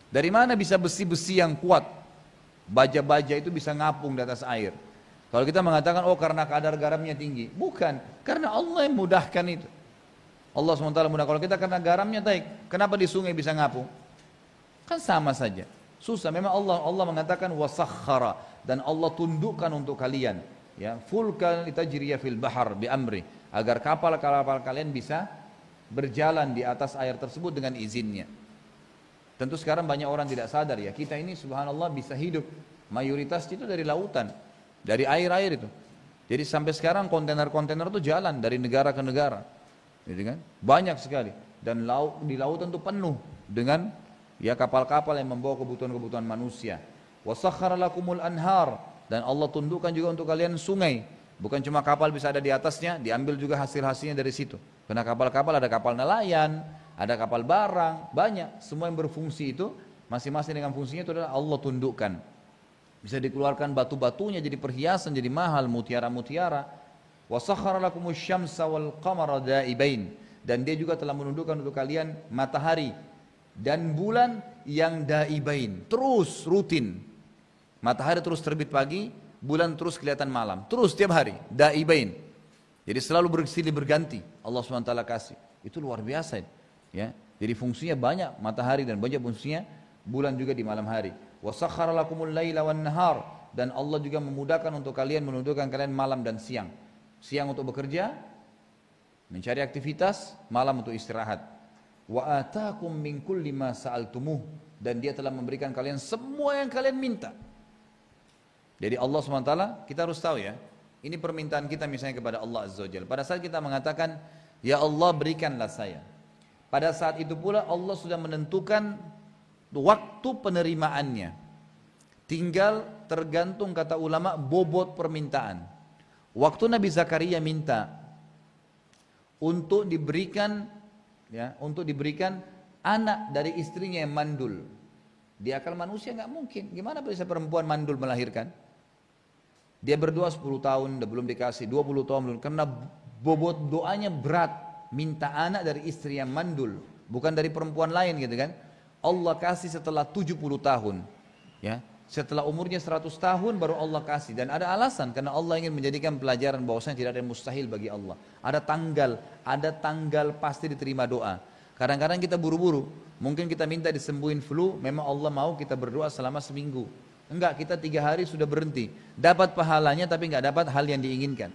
Dari mana bisa besi-besi yang kuat? Baja-baja itu bisa ngapung di atas air. Kalau kita mengatakan oh karena kadar garamnya tinggi, bukan, karena Allah yang mudahkan itu. Allah SWT mudah. Kalau kita karena garamnya baik, kenapa di sungai bisa ngapung? Kan sama saja. Susah. Memang Allah mengatakan wasakhara, dan Allah tundukkan untuk kalian, ya, fulka litajriya fil bahar bi amri, agar kapal-kapal kalian bisa berjalan di atas air tersebut dengan izinnya. Tentu sekarang banyak orang tidak sadar ya, kita ini subhanallah bisa hidup mayoritas itu dari lautan, dari air-air itu. Jadi sampai sekarang kontainer-kontainer itu jalan dari negara ke negara. Gitu kan? Banyak sekali, dan di lautan itu penuh dengan ya kapal-kapal yang membawa kebutuhan-kebutuhan manusia. Wa sakhkhara lakumul anhar, dan Allah tundukkan juga untuk kalian sungai. Bukan cuma kapal bisa ada di atasnya, diambil juga hasil-hasilnya dari situ. Karena kapal-kapal ada kapal nelayan, ada kapal barang, banyak. Semua yang berfungsi itu masing-masing dengan fungsinya itu adalah Allah tundukkan. Bisa dikeluarkan batu-batunya jadi perhiasan, jadi mahal, mutiara-mutiara. Wa sakhkhara lakumus syamsa wal qamara da'ibain, dan dia juga telah menundukkan untuk kalian matahari dan bulan yang daibain, terus rutin. Matahari terus terbit pagi, bulan terus kelihatan malam, terus tiap hari, daibain. Jadi selalu bersilih berganti, Allah SWT kasih. Itu luar biasa ya. Jadi fungsinya banyak matahari dan banyak fungsinya bulan juga di malam hari. Wa sakhkhara lakumul laila wan nahar, dan Allah juga memudahkan untuk kalian, menundukkan kalian malam dan siang. Siang untuk bekerja, mencari aktivitas, malam untuk istirahat. Wa atakum min kulli ma sa'altumuh, dan dia telah memberikan kalian semua yang kalian minta. Jadi Allah SWT, kita harus tahu ya, ini permintaan kita misalnya kepada Allah Azza wa Jalla. Pada saat kita mengatakan, ya Allah berikanlah saya, pada saat itu pula Allah sudah menentukan waktu penerimaannya. Tinggal tergantung, kata ulama, bobot permintaan. Waktu Nabi Zakaria minta untuk diberikan anak dari istrinya yang mandul. Di akal manusia nggak mungkin. Gimana bisa perempuan mandul melahirkan? Dia berdoa 10 tahun, belum dikasih, 20 tahun belum. Karena bobot doanya berat. Minta anak dari istri yang mandul, bukan dari perempuan lain gitu kan. Allah kasih setelah 70 tahun. Ya, setelah umurnya 100 tahun baru Allah kasih. Dan ada alasan, karena Allah ingin menjadikan pelajaran bahwasanya tidak ada yang mustahil bagi Allah. Ada tanggal pasti diterima doa. Kadang-kadang kita buru-buru, mungkin kita minta disembuhin flu, memang Allah mau kita berdoa selama seminggu. Enggak, kita 3 hari sudah berhenti. Dapat pahalanya tapi enggak dapat hal yang diinginkan.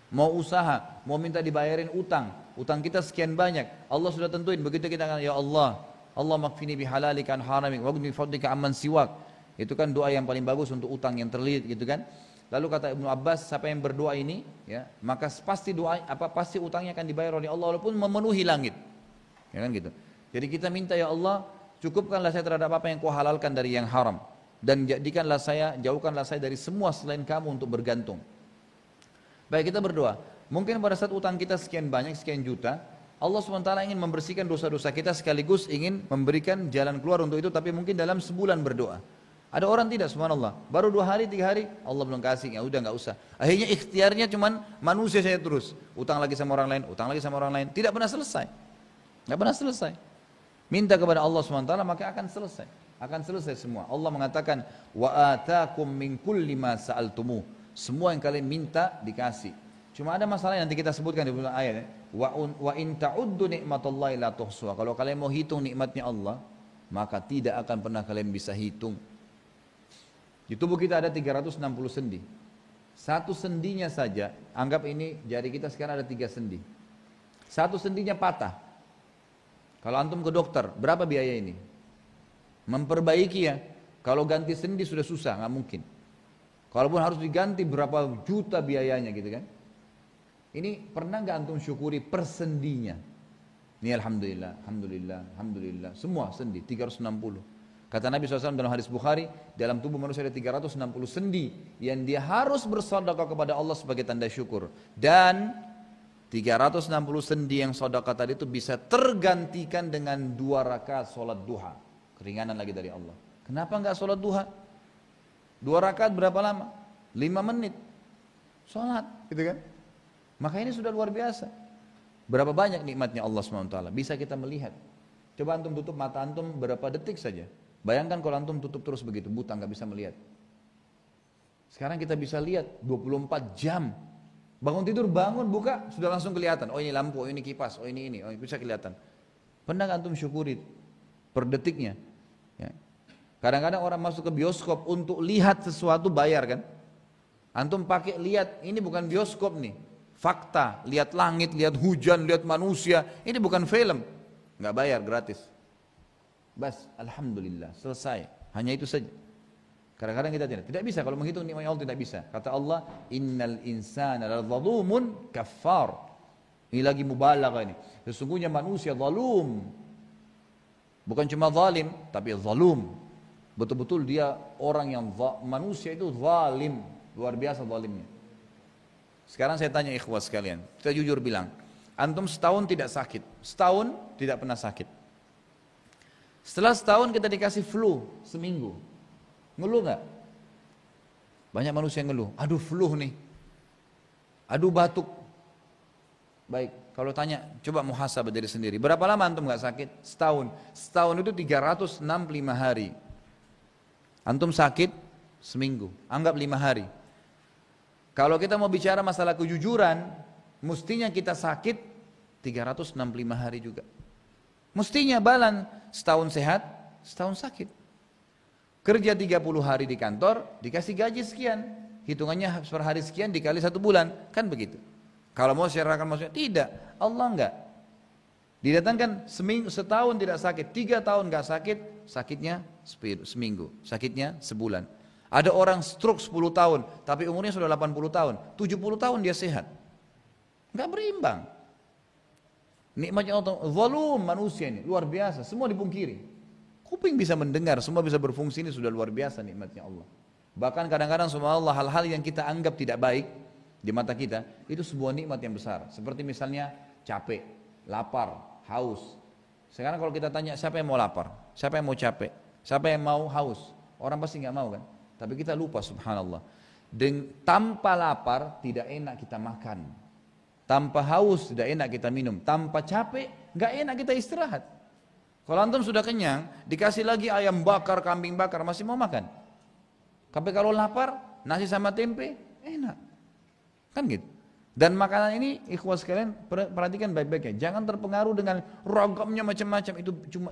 Mau usaha, mau minta dibayarin utang kita sekian banyak. Allah sudah tentuin, begitu kita akan, ya Allah, Allah makfini bihalalika an haramik, waghni fadlika amman siwak. Itu kan doa yang paling bagus untuk utang yang terlilit gitu kan. Lalu kata Ibnu Abbas, siapa yang berdoa ini, ya, maka pasti pasti utangnya akan dibayar oleh Allah walaupun memenuhi langit. Ya kan gitu. Jadi kita minta, ya Allah, cukupkanlah saya terhadap apa yang kau halalkan dari yang haram, dan jauhkanlah saya dari semua selain kamu untuk bergantung. Baik, kita berdoa. Mungkin pada saat utang kita sekian banyak, sekian juta, Allah SWT ingin membersihkan dosa-dosa kita, sekaligus ingin memberikan jalan keluar untuk itu, tapi mungkin dalam sebulan berdoa. Ada orang tidak, subhanallah, baru 2 hari, 3 hari, Allah belum kasih, ya udah nggak usah. Akhirnya ikhtiarnya cuman manusia saya terus, utang lagi sama orang lain, utang lagi sama orang lain, tidak pernah selesai. Nggak pernah selesai. Minta kepada Allah SWT maka akan selesai semua. Allah mengatakan, wa atakum min kulli ma sa'altumuh. Semua yang kalian minta dikasih. Cuma ada masalah yang nanti kita sebutkan di bulan ayat. Wa in ta'uddu ni'matallahi la tuhsuha. Kalau kalian mau hitung nikmatnya Allah, maka tidak akan pernah kalian bisa hitung. Di tubuh kita ada 360 sendi. Satu sendinya saja, anggap ini jari kita sekarang ada 3 sendi. Satu sendinya patah. Kalau antum ke dokter, berapa biaya ini? Memperbaiki ya. Kalau ganti sendi sudah susah, nggak mungkin. Kalaupun harus diganti berapa juta biayanya gitu kan. Ini pernah nggak antum syukuri per sendinya? Ini alhamdulillah. Semua sendi 360. Kata Nabi SAW dalam hadis Bukhari, dalam tubuh manusia ada 360 sendi yang dia harus bersedekah kepada Allah sebagai tanda syukur. Dan 360 sendi yang sedekah tadi itu bisa tergantikan dengan 2 rakaat sholat duha. Keringanan lagi dari Allah. Kenapa nggak sholat duha? 2 rakaat berapa lama? 5 menit sholat gitu kan. Maka ini sudah luar biasa. Berapa banyak nikmatnya Allah SWT bisa kita melihat. Coba antum tutup mata antum berapa detik saja. Bayangkan kalau antum tutup terus begitu, buta nggak bisa melihat. Sekarang kita bisa lihat 24 jam. Bangun tidur, buka, sudah langsung kelihatan. Oh ini lampu, oh ini kipas, oh ini, oh bisa kelihatan. Pernah nggak antum syukuri per detiknya? Ya. Kadang-kadang orang masuk ke bioskop untuk lihat sesuatu bayar kan? Antum pakai lihat, ini bukan bioskop nih, fakta, lihat langit, lihat hujan, lihat manusia, ini bukan film, nggak bayar, gratis. Bas, alhamdulillah, selesai, hanya itu saja. Kadang-kadang kita tidak bisa, kalau menghitung nikmat Allah tidak bisa. Kata Allah, innal insana ladzalumun kafar. Ini lagi mubalaghah ini. Sesungguhnya manusia zalum. Bukan cuma zalim, tapi zalum. Betul-betul dia orang yang manusia itu zalim, luar biasa zalimnya. Sekarang saya tanya ikhwah sekalian, kita jujur bilang, antum setahun tidak sakit, setahun tidak pernah sakit. Setelah setahun kita dikasih flu seminggu, ngeluh nggak? Banyak manusia yang ngeluh, aduh flu nih, aduh batuk. Baik, kalau tanya, coba muhasabah diri sendiri, berapa lama antum nggak sakit? Setahun. Setahun itu 365 hari. Antum sakit seminggu, anggap 5 hari. Kalau kita mau bicara masalah kejujuran, mestinya kita sakit 365 hari juga. Mestinya balan, setahun sehat, setahun sakit. Kerja 30 hari di kantor, dikasih gaji sekian. Hitungannya per hari sekian dikali 1 bulan. Kan begitu. Kalau mau syariatkan maksudnya, tidak. Allah enggak. Didatangkan setahun tidak sakit, 3 tahun enggak sakit, sakitnya seminggu, sakitnya sebulan. Ada orang stroke 10 tahun, tapi umurnya sudah 80 tahun, 70 tahun dia sehat. Enggak berimbang. Nikmatnya Allah, volume manusia ini luar biasa, semua dipungkiri. Kuping bisa mendengar, semua bisa berfungsi, ini sudah luar biasa nikmatnya Allah. Bahkan kadang-kadang subhanallah hal-hal yang kita anggap tidak baik di mata kita, itu sebuah nikmat yang besar. Seperti misalnya capek, lapar, haus. Sekarang kalau kita tanya siapa yang mau lapar, siapa yang mau capek, siapa yang mau haus, orang pasti nggak mau kan? Tapi kita lupa subhanallah. Tanpa lapar tidak enak kita makan, tanpa haus tidak enak kita minum, tanpa capek nggak enak kita istirahat. Kalau antum sudah kenyang, dikasih lagi ayam bakar, kambing bakar, masih mau makan. Tapi kalau lapar, nasi sama tempe enak, kan gitu. Dan makanan ini ikhwas sekalian perhatikan baik-baik ya. Jangan terpengaruh dengan ragamnya macam-macam,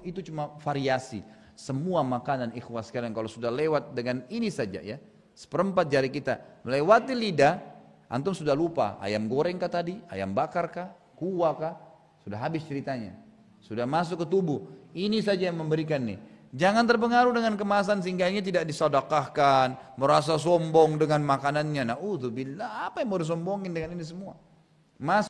itu cuma variasi. Semua makanan ikhwas sekalian kalau sudah lewat dengan ini saja ya, 1/4 jari kita melewati lidah, antum sudah lupa ayam goreng kah tadi, ayam bakar kah, kuah kah, sudah habis ceritanya. Sudah masuk ke tubuh. Ini saja yang memberikan nih. Jangan terpengaruh dengan kemasan sehingga ini tidak disedekahkan, merasa sombong dengan makanannya. Na'udzubillah, apa yang mau disombongin dengan ini semua? Mas